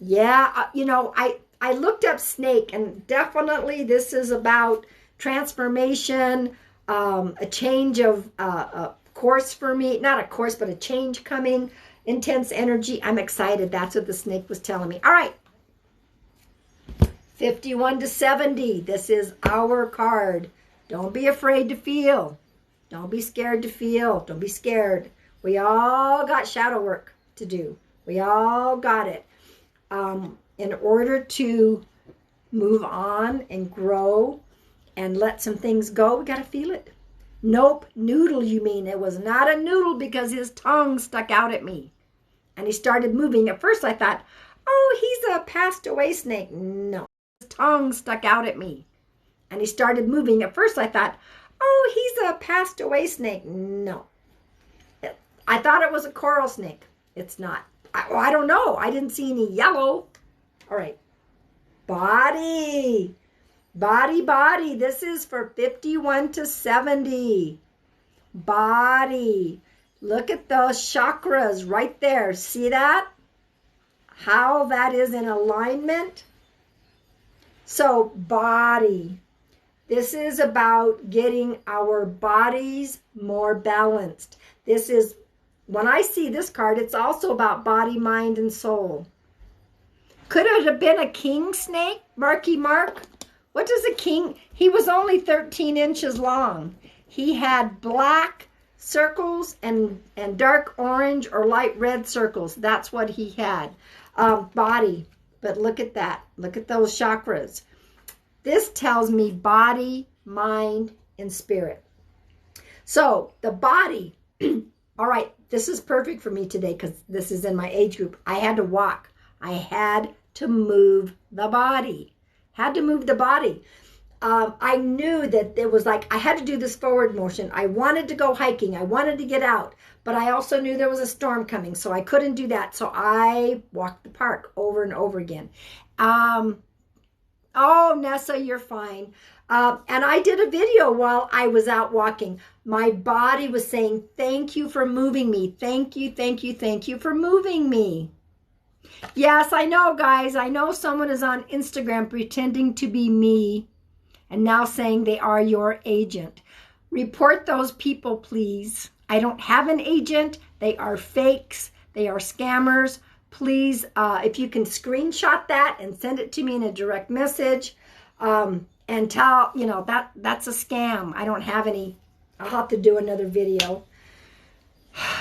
Yeah, you know, I looked up snake, and definitely this is about transformation, a change of course for me. Not a course, but a change coming, intense energy. I'm excited. That's what the snake was telling me. All right. 51 to 70. This is our card. Don't be afraid to feel. Don't be scared to feel. Don't be scared. We all got shadow work to do. We all got it. In order to move on and grow and let some things go, we got to feel it. Nope, noodle, you mean. It was not a noodle because his tongue stuck out at me. And he started moving. At first I thought, oh, he's a passed away snake. No. Tongue stuck out at me, and he started moving. At first I thought, oh, he's a passed away snake. No, I thought it was a coral snake. It's not. I don't know. I didn't see any yellow. All right. Body. This is for 51 to 70. Body. Look at those chakras right there. See that? How that is in alignment. So, body. This is about getting our bodies more balanced. This is, when I see this card, it's also about body, mind, and soul. Could it have been a king snake, Marky Mark? What does a king? He was only 13 inches long. He had black circles and dark orange or light red circles. That's what he had. Body. But look at that. Look at those chakras. This tells me body, mind, and spirit. So the body, all right, this is perfect for me today because this is in my age group. I had to walk. I had to move the body. Had to move the body. I knew that it was like I had to do this forward motion. I wanted to go hiking. I wanted to get out. But I also knew there was a storm coming, so I couldn't do that. So I walked the park over and over again. Oh, Nessa, you're fine. And I did a video while I was out walking. My body was saying, thank you for moving me. Thank you, thank you, thank you for moving me. Yes, I know, guys. I know someone is on Instagram pretending to be me and now saying they are your agent. Report those people, please. I don't have an agent. They are fakes. They are scammers. Please, if you can screenshot that and send it to me in a direct message and tell, you know, that's a scam. I don't have any. I'll have to do another video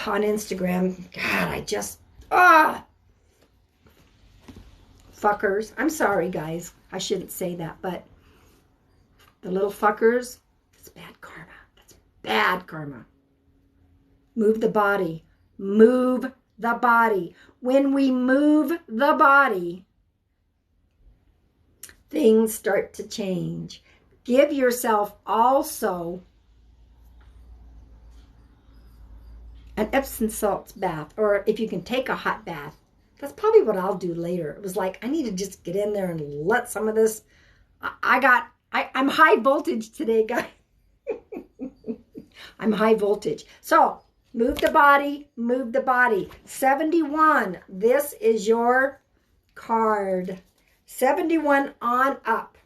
on Instagram. God, I just, fuckers. I'm sorry, guys. I shouldn't say that, but the little fuckers, that's bad karma. That's bad karma. Move the body. Move the body. When we move the body, things start to change. Give yourself also an Epsom salts bath, or if you can take a hot bath. That's probably what I'll do later. It was like, I need to just get in there and let some of this. I'm high voltage today, guys. I'm high voltage. So, move the body, move the body. 71, this is your card. 71 on up.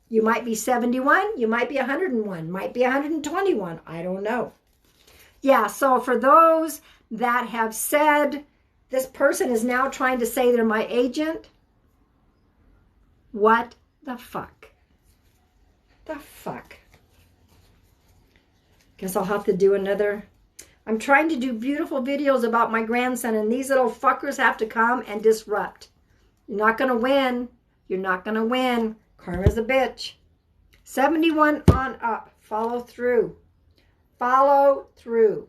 You might be 71, you might be 101, might be 121. I don't know. Yeah, so for those that have said, this person is now trying to say they're my agent, what the fuck? The fuck? Guess I'll have to do another. I'm trying to do beautiful videos about my grandson, and these little fuckers have to come and disrupt. You're not going to win. You're not going to win. Karma's a bitch. 71 on up. Follow through. Follow through.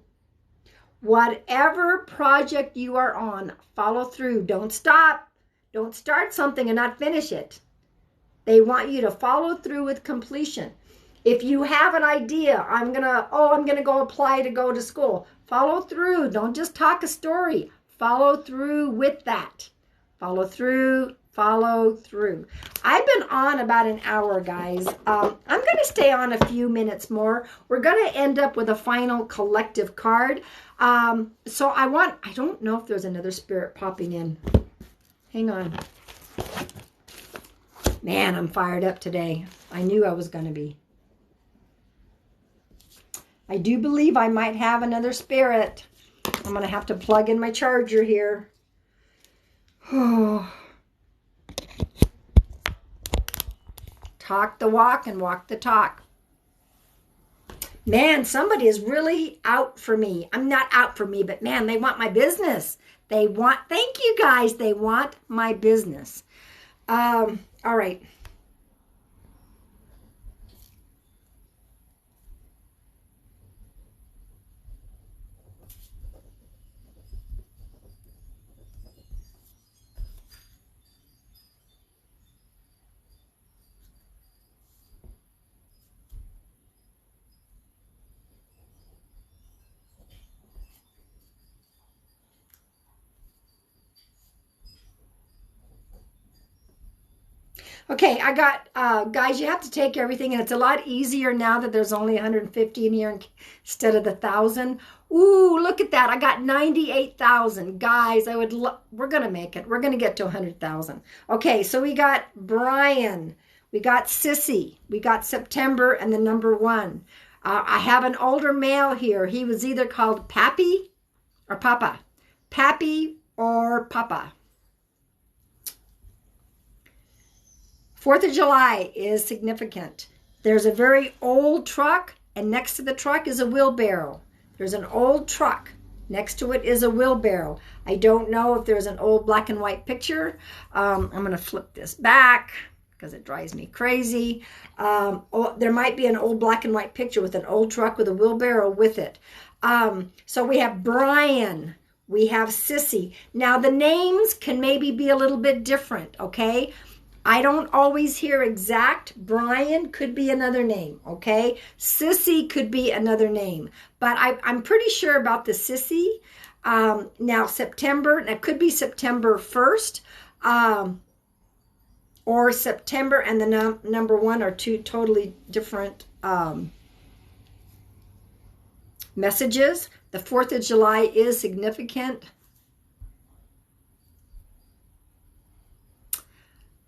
Whatever project you are on, follow through. Don't stop. Don't start something and not finish it. They want you to follow through with completion. If you have an idea, I'm gonna go apply to go to school. Follow through. Don't just talk a story. Follow through with that. Follow through. Follow through. I've been on about an hour, guys. I'm going to stay on a few minutes more. We're going to end up with a final collective card. So I don't know if there's another spirit popping in. Hang on. Man, I'm fired up today. I knew I was going to be. I do believe I might have another spirit. I'm going to have to plug in my charger here. Talk the walk and walk the talk. Man, somebody is really out for me. I'm not out for me, but man, they want my business. Thank you guys. They want my business. All right. Okay, I got, guys, you have to take everything, and it's a lot easier now that there's only 150 in here instead of the 1,000. Ooh, look at that. I got 98,000. Guys, we're going to make it. We're going to get to 100,000. Okay, so we got Brian. We got Sissy. We got September and the number 1. I have an older male here. He was either called Pappy or Papa. Pappy or Papa. 4th of July is significant. There's a very old truck, and next to the truck is a wheelbarrow. There's an old truck. Next to it is a wheelbarrow. I don't know if there's an old black and white picture. I'm going to flip this back because it drives me crazy. There might be an old black and white picture with an old truck with a wheelbarrow with it. So we have Brian. We have Sissy. Now, the names can maybe be a little bit different, okay? I don't always hear exact. Brian could be another name, okay? Sissy could be another name. But I'm pretty sure about the Sissy. Now, September, that could be September 1st. Or September and the number 1 are two totally different messages. The 4th of July is significant.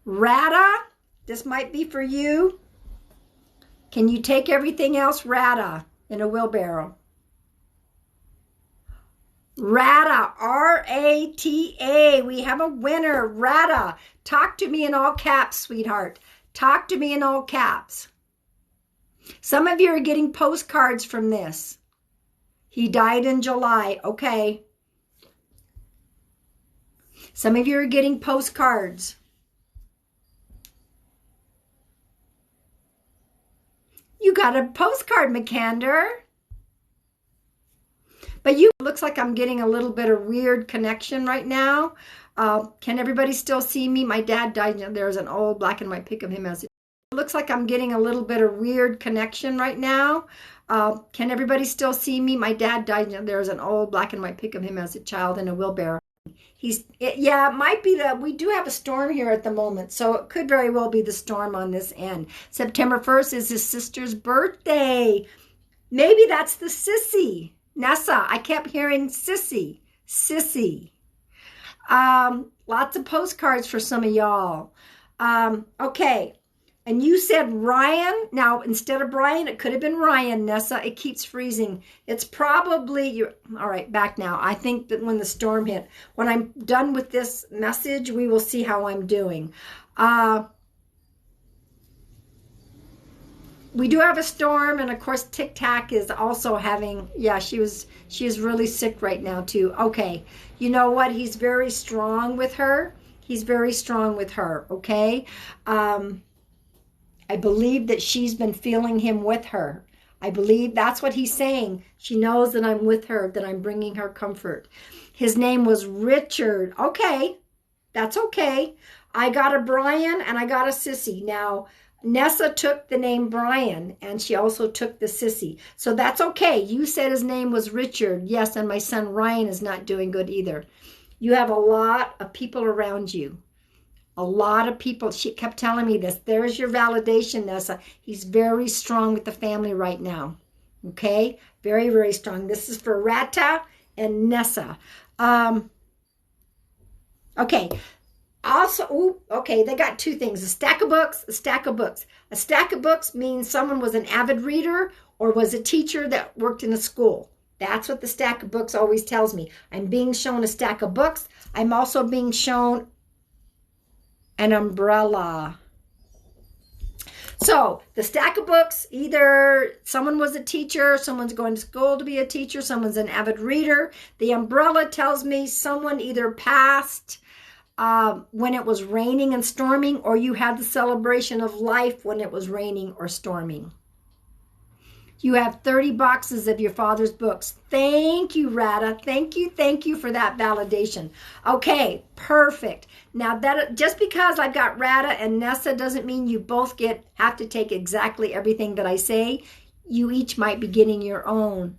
Rada, this might be for you. Can you take everything else, Rada, in a wheelbarrow? Rada, R-A-T-A. We have a winner, Rada. Talk to me in all caps, sweetheart. Talk to me in all caps. Some of you are getting postcards from this. He died in July. Okay. Some of you are getting postcards. You got a postcard, McCander. But looks like I'm getting a little bit of weird connection right now. Can everybody still see me? My dad died. There's an old black and white pic of him as it looks like I'm getting a little bit of weird connection right now. Can everybody still see me? My dad died. There's an old black and white pic of him as a child in a wheelbarrow. Yeah, it might be we do have a storm here at the moment, so it could very well be the storm on this end. September 1st is his sister's birthday. Maybe that's the Sissy. Nessa, I kept hearing Sissy. Sissy. Lots of postcards for some of y'all. Okay. And you said Ryan. Now, instead of Brian, it could have been Ryan, Nessa. It keeps freezing. It's probably, all right, back now. I think that when the storm hit, when I'm done with this message, we will see how I'm doing. We do have a storm, and of course, Tic Tac is also having, yeah, she is really sick right now too. Okay, you know what? He's very strong with her. He's very strong with her, okay? I believe that she's been feeling him with her. I believe that's what he's saying. She knows that I'm with her, that I'm bringing her comfort. His name was Richard. Okay, that's okay. I got a Brian and I got a Sissy. Now, Nessa took the name Brian and she also took the Sissy. So that's okay. You said his name was Richard. Yes, and my son Ryan is not doing good either. You have a lot of people around you. A lot of people. She kept telling me this. There's your validation, Nessa. He's very strong with the family right now. Okay? Very, very strong. This is for Rata and Nessa. Okay. Also, okay, they got two things. A stack of books, a stack of books. A stack of books means someone was an avid reader or was a teacher that worked in a school. That's what the stack of books always tells me. I'm being shown a stack of books. I'm also being shown an umbrella. So the stack of books, either someone was a teacher, someone's going to school to be a teacher, someone's an avid reader. The umbrella tells me someone either passed when it was raining and storming, or you had the celebration of life when it was raining or storming. You have 30 boxes of your father's books. Thank you, Rada. Thank you for that validation. Okay, perfect. Now, that just because I've got Rada and Nessa doesn't mean you both have to take exactly everything that I say. You each might be getting your own.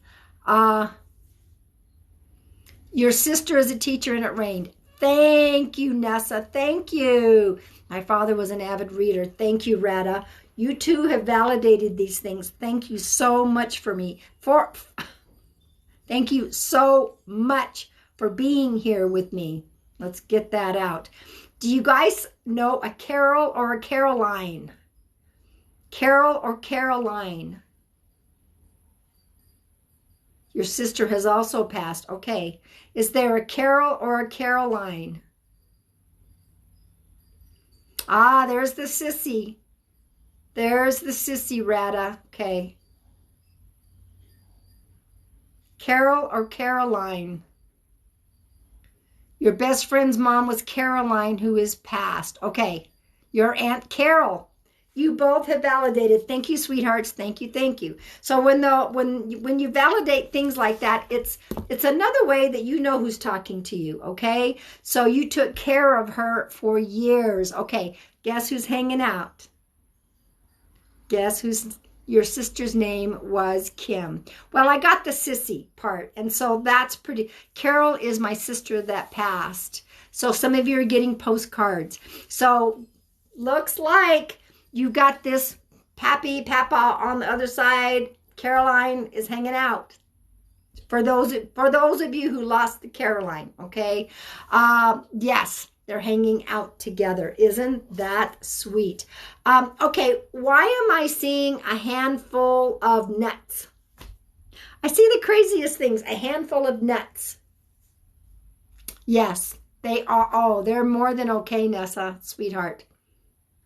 Your sister is a teacher and it rained. Thank you, Nessa. Thank you. My father was an avid reader. Thank you, Rada. You two have validated these things. Thank you so much thank you so much for being here with me. Let's get that out. Do you guys know a Carol or a Caroline? Carol or Caroline? Your sister has also passed. Okay. Is there a Carol or a Caroline? Ah, there's the Sissy. There's the Sissy, Rada. Okay. Carol or Caroline? Your best friend's mom was Caroline, who is passed. Okay. Your Aunt Carol. You both have validated. Thank you, sweethearts. Thank you, thank you. So when you validate things like that, it's another way that you know who's talking to you, okay? So you took care of her for years. Okay, guess who's hanging out? Guess your sister's name was Kim. Well, I got the Sissy part, and so that's pretty. Carol is my sister that passed. So some of you are getting postcards. So looks like you got this Papa on the other side. Caroline is hanging out. For those of you who lost the Caroline, okay? Yes, they're hanging out together. Isn't that sweet? Okay, why am I seeing a handful of nuts? I see the craziest things, a handful of nuts. Yes, they are. Oh, they're more than okay, Nessa, sweetheart.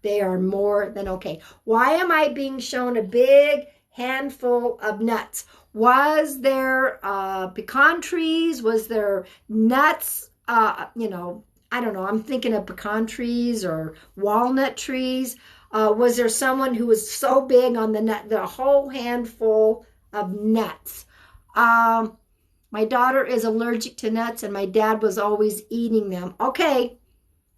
They are more than okay. Why am I being shown a big handful of nuts? Was there pecan trees? Was there nuts? I don't know. I'm thinking of pecan trees or walnut trees. Was there someone who was so big on the whole handful of nuts? My daughter is allergic to nuts and my dad was always eating them. Okay.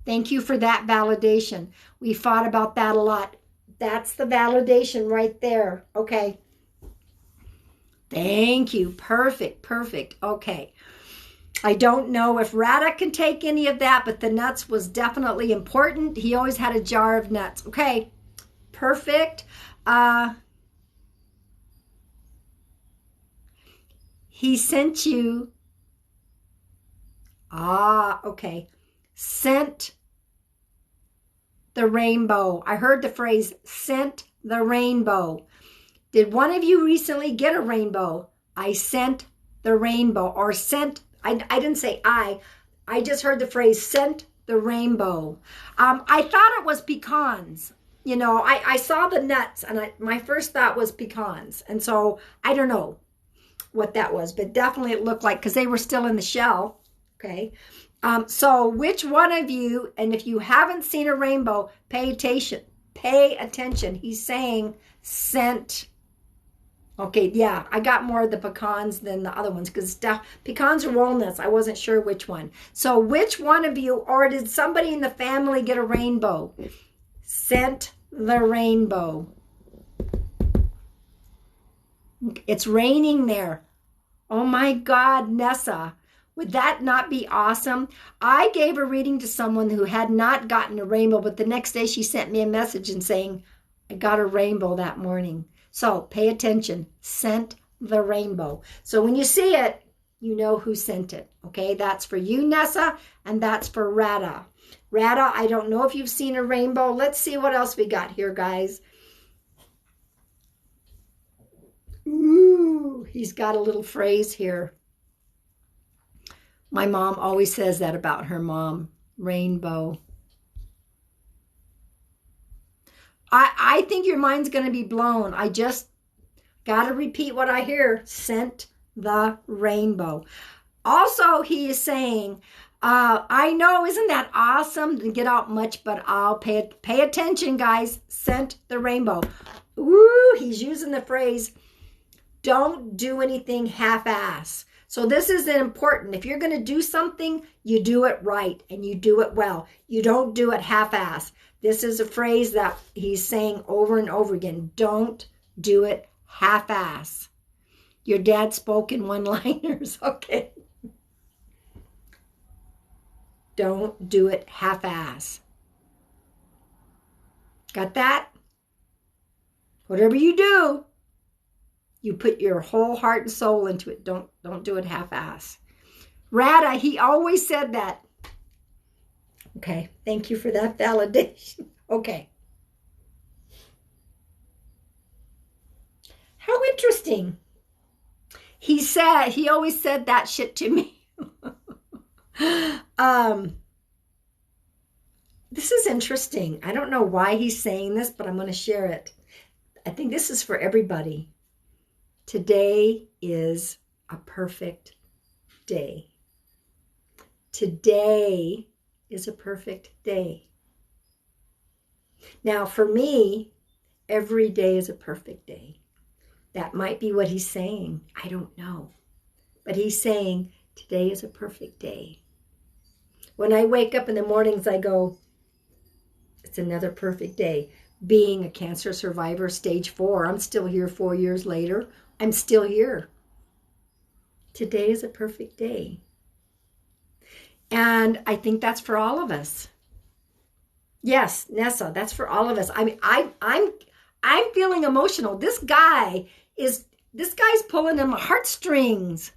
Thank you for that validation. We fought about that a lot. That's the validation right there. Okay. Thank you. Perfect. Perfect. Okay. I don't know if Rada can take any of that, but the nuts was definitely important. He always had a jar of nuts. Okay. Perfect. He sent you. Okay. Sent the rainbow. I heard the phrase sent the rainbow. Did one of you recently get a rainbow? I sent the rainbow, or sent. I didn't say I just heard the phrase sent the rainbow. I thought it was pecans. You know, I saw the nuts and my first thought was pecans. And so I don't know what that was, but definitely it looked like, because they were still in the shell. Okay. So which one of you, and if you haven't seen a rainbow, pay attention. Pay attention. He's saying scent. Okay, yeah, I got more of the pecans than the other ones because pecans or walnuts. I wasn't sure which one. So which one of you, or did somebody in the family get a rainbow? Scent the rainbow. It's raining there. Oh my God, Nessa. Would that not be awesome? I gave a reading to someone who had not gotten a rainbow, but the next day she sent me a message and saying, I got a rainbow that morning. So pay attention. Sent the rainbow. So when you see it, you know who sent it. Okay, that's for you, Nessa, and that's for Rada. Rada, I don't know if you've seen a rainbow. Let's see what else we got here, guys. Ooh, he's got a little phrase here. My mom always says that about her mom. Rainbow. I think your mind's going to be blown. I just got to repeat what I hear. Sent the rainbow. Also, he is saying, I know, isn't that awesome? Didn't get out much, but I'll pay attention, guys. Sent the rainbow. Ooh, he's using the phrase, don't do anything half-ass. So this is important. If you're going to do something, you do it right and you do it well. You don't do it half-ass. This is a phrase that he's saying over and over again. Don't do it half-ass. Your dad spoke in one-liners, okay? Don't do it half-ass. Got that? Whatever you do, you put your whole heart and soul into it. Don't do it half-ass. Rada, he always said that. Okay, thank you for that validation. Okay. How interesting. He always said that shit to me. This is interesting. I don't know why he's saying this, but I'm going to share it. I think this is for everybody. Today is a perfect day. Today is a perfect day. Now, for me, every day is a perfect day. That might be what he's saying. I don't know. But he's saying, today is a perfect day. When I wake up in the mornings, I go, it's another perfect day. Being a cancer survivor, stage 4, I'm still here 4 years later. I'm still here. Today is a perfect day. And I think that's for all of us. Yes, Nessa, that's for all of us. I mean, I'm feeling emotional. This guy's pulling on my heartstrings.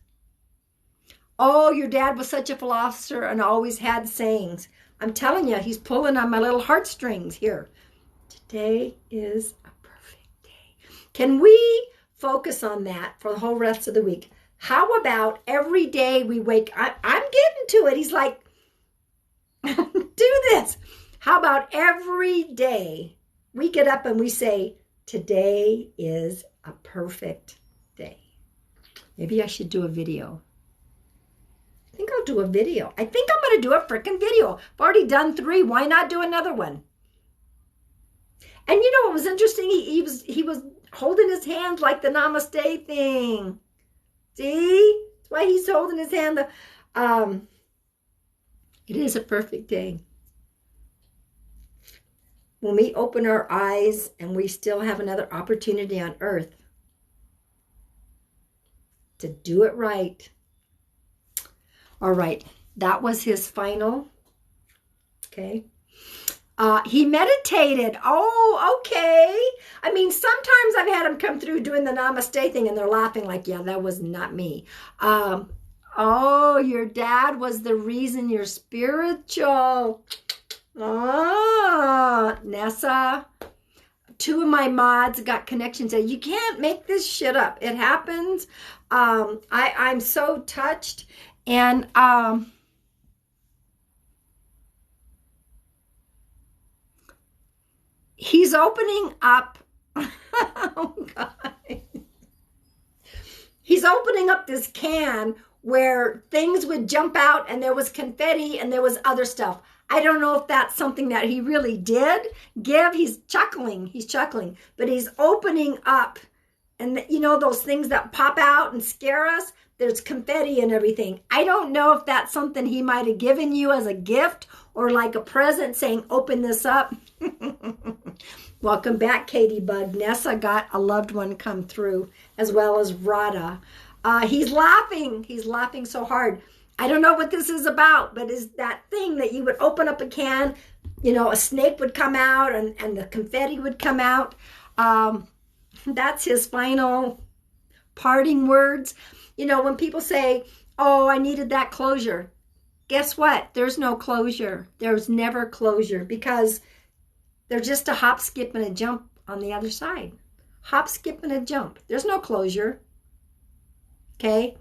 Oh, your dad was such a philosopher and always had sayings. I'm telling you, he's pulling on my little heartstrings here. Today is a perfect day. Can we focus on that for the whole rest of the week? How about every day we wake up? I'm getting to it. He's like, do this. How about every day we get up and we say, today is a perfect day. Maybe I should do a video. I think I'll do a video. I think I'm going to do a freaking video. I've already done 3. Why not do another one? And you know what was interesting? He was holding his hand like the namaste thing. See? That's why he's holding his hand. It is a perfect day. When we open our eyes and we still have another opportunity on earth to do it right. All right. That was his final. Okay. He meditated. Oh, okay. I mean, sometimes I've had him come through doing the namaste thing and they're laughing like, yeah, that was not me. Oh, your dad was the reason you're spiritual. Ah, Nessa. 2 of my mods got connections. You can't make this shit up. It happens. I'm so touched. And he's opening up. Oh, God. He's opening up this can where things would jump out and there was confetti and there was other stuff. I don't know if that's something that he really did give. He's chuckling, but he's opening up. And you know, those things that pop out and scare us, there's confetti and everything. I don't know if that's something he might have given you as a gift or like a present saying, open this up. Welcome back, Katie Bug. Nessa got a loved one come through, as well as Rada. He's laughing. He's laughing so hard. I don't know what this is about, but is that thing that you would open up a can, you know, a snake would come out and the confetti would come out. That's his final parting words. You know, when people say, oh, I needed that closure. Guess what? There's no closure. There's never closure because they're just a hop, skip, and a jump on the other side. Hop, skip, and a jump. There's no closure. Okay?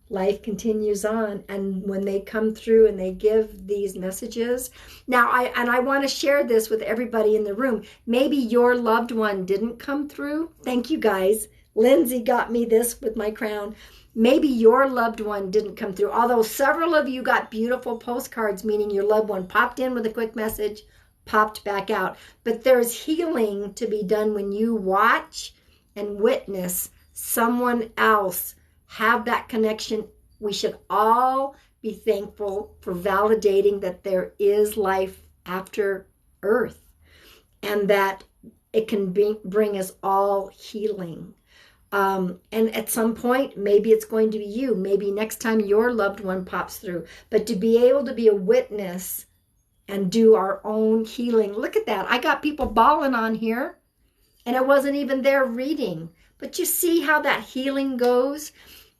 Life continues on, and when they come through and they give these messages, now I want to share this with everybody in the room. Maybe your loved one didn't come through. Thank you guys. Lindsay got me this with my crown. Maybe your loved one didn't come through, although several of you got beautiful postcards, meaning your loved one popped in with a quick message, popped back out. But there's healing to be done when you watch and witness someone else have that connection. We should all be thankful for validating that there is life after Earth and that it can bring us all healing. And at some point, maybe it's going to be you. Maybe next time your loved one pops through. But to be able to be a witness and do our own healing. Look at that. I got people bawling on here and it wasn't even their reading. But you see how that healing goes?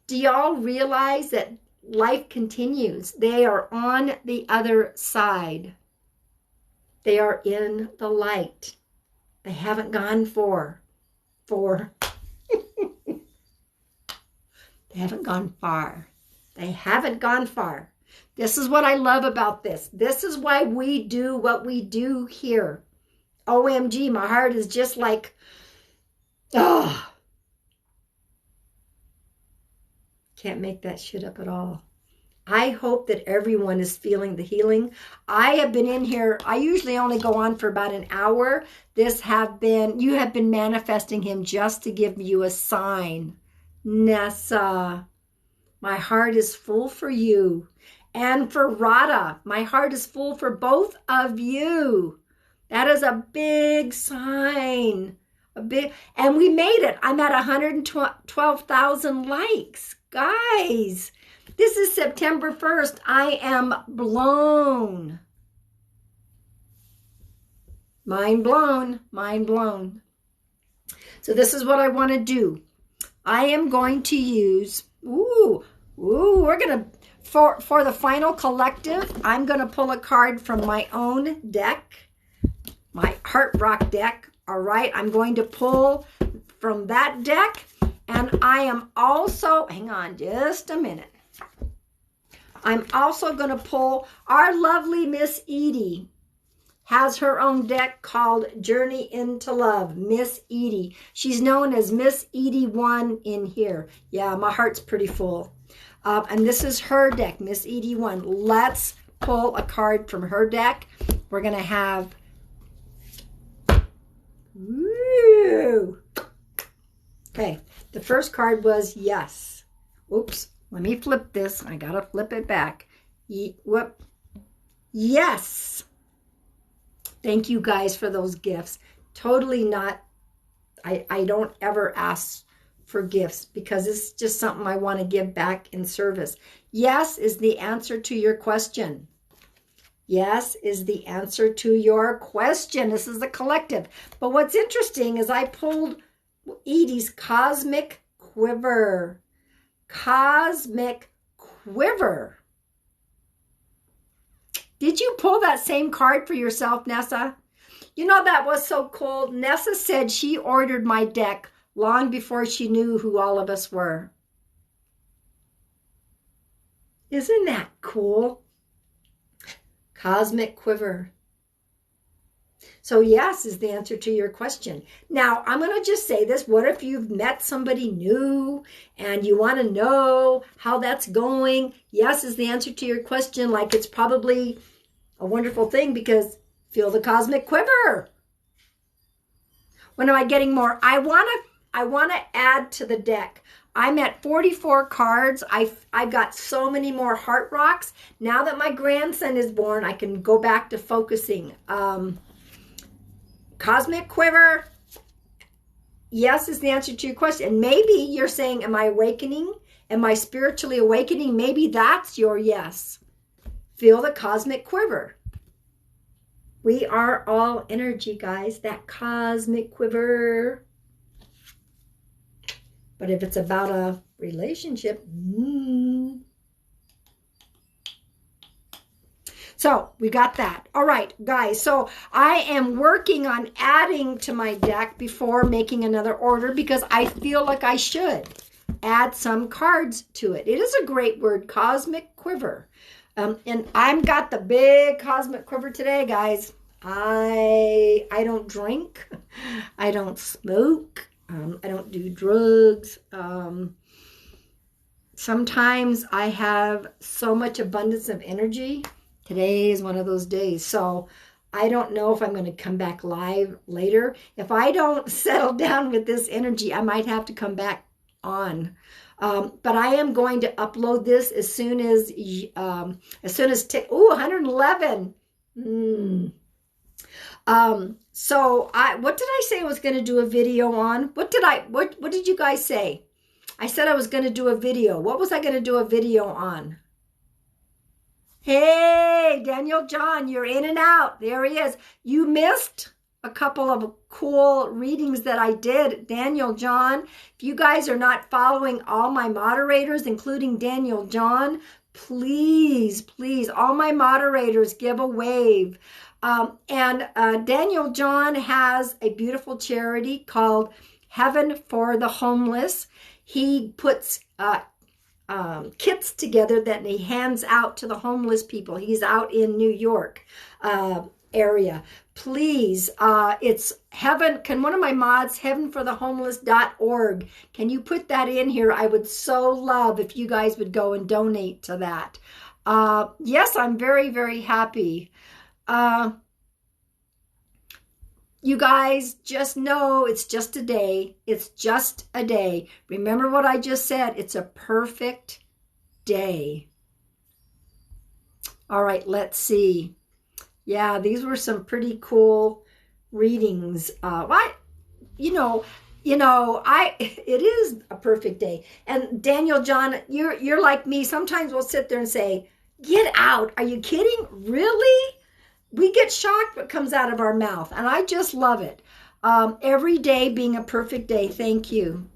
Do y'all realize that life continues? They are on the other side. They are in the light. They haven't gone for. They haven't gone far. They haven't gone far. This is what I love about this. This is why we do what we do here. OMG, my heart is just like, oh. Can't make that shit up at all. I hope that everyone is feeling the healing. I have been in here. I usually only go on for about an hour. You have been manifesting him just to give you a sign. Nessa, my heart is full for you. And for Rada, my heart is full for both of you. That is a big sign. And we made it. I'm at 112,000 likes. Guys, this is September 1st. I am blown. Mind blown. Mind blown. So this is what I want to do. I am going to use, we're going to, for the final collective, I'm going to pull a card from my own deck, my Heart Rock deck. All right, I'm going to pull from that deck. And I am also, hang on just a minute. I'm also going to pull, our lovely Miss Edie has her own deck called Journey into Love. Miss Edie. She's known as Miss Edie 1 in here. Yeah, my heart's pretty full. And this is her deck, Miss Edie 1. Let's pull a card from her deck. We're going to have, woo. Okay, the first card was yes. Oops, let me flip this. I got to flip it back. Whoop. Yes. Thank you guys for those gifts. Totally not, I don't ever ask for gifts because it's just something I want to give back in service. Yes is the answer to your question. Yes is the answer to your question. This is the collective. But what's interesting is I pulled Edie's Cosmic Quiver. Cosmic Quiver. Did you pull that same card for yourself, Nessa? You know, that was so cool. Nessa said she ordered my deck long before she knew who all of us were. Isn't that cool? Cosmic Quiver. So yes is the answer to your question. Now, I'm going to just say this. What if you've met somebody new and you want to know how that's going? Yes is the answer to your question. Like, it's probably a wonderful thing because feel the cosmic quiver. When am I getting more? I want to add to the deck. I'm at 44 cards. I've got so many more heart rocks. Now that my grandson is born, I can go back to focusing. Cosmic quiver. Yes is the answer to your question. And maybe you're saying, am I awakening? Am I spiritually awakening? Maybe that's your yes. Feel the cosmic quiver. We are all energy, guys. That cosmic quiver. But if it's about a relationship, So we got that. All right, guys. So I am working on adding to my deck before making another order because I feel like I should add some cards to it. It is a great word, cosmic quiver. And I've got the big cosmic quiver today, guys. I don't drink. I don't smoke. I don't do drugs. Sometimes I have so much abundance of energy. Today is one of those days. So I don't know if I'm going to come back live later. If I don't settle down with this energy, I might have to come back on. But I am going to upload this as soon as 111. So what did I say I was going to do a video on? What did you guys say? I said I was going to do a video. What was I going to do a video on? Hey, Daniel John, you're in and out. There he is. You missed a couple of cool readings that I did. Daniel John, if you guys are not following all my moderators, including Daniel John, please, all my moderators give a wave. Daniel John has a beautiful charity called Heaven for the Homeless. He puts kits together that he hands out to the homeless people. He's out in New York area. Please, it's Heaven. Can one of my mods, heavenforthehomeless.org, can you put that in here? I would so love if you guys would go and donate to that. Yes, I'm very, very happy. You guys just know it's just a day. It's just a day. Remember what I just said. It's a perfect day. All right, let's see. Yeah, these were some pretty cool readings. It is a perfect day. And Daniel John, you're like me. Sometimes we'll sit there and say, "Get out. Are you kidding? Really?" We get shocked what comes out of our mouth, and I just love it. Every day being a perfect day. Thank you.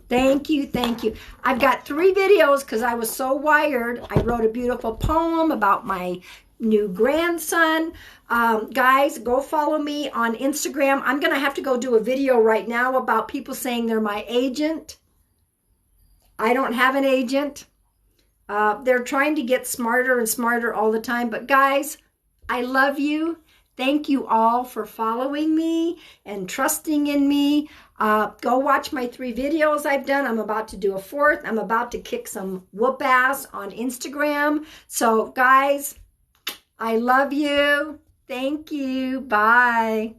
Thank you. I've got 3 videos because I was so wired. I wrote a beautiful poem about my new grandson. Guys, go follow me on Instagram. I'm going to have to go do a video right now about people saying they're my agent. I don't have an agent. They're trying to get smarter and smarter all the time. But guys, I love you. Thank you all for following me and trusting in me. Go watch my 3 videos I've done. I'm about to do a 4th. I'm about to kick some whoop ass on Instagram. So guys, I love you. Thank you. Bye.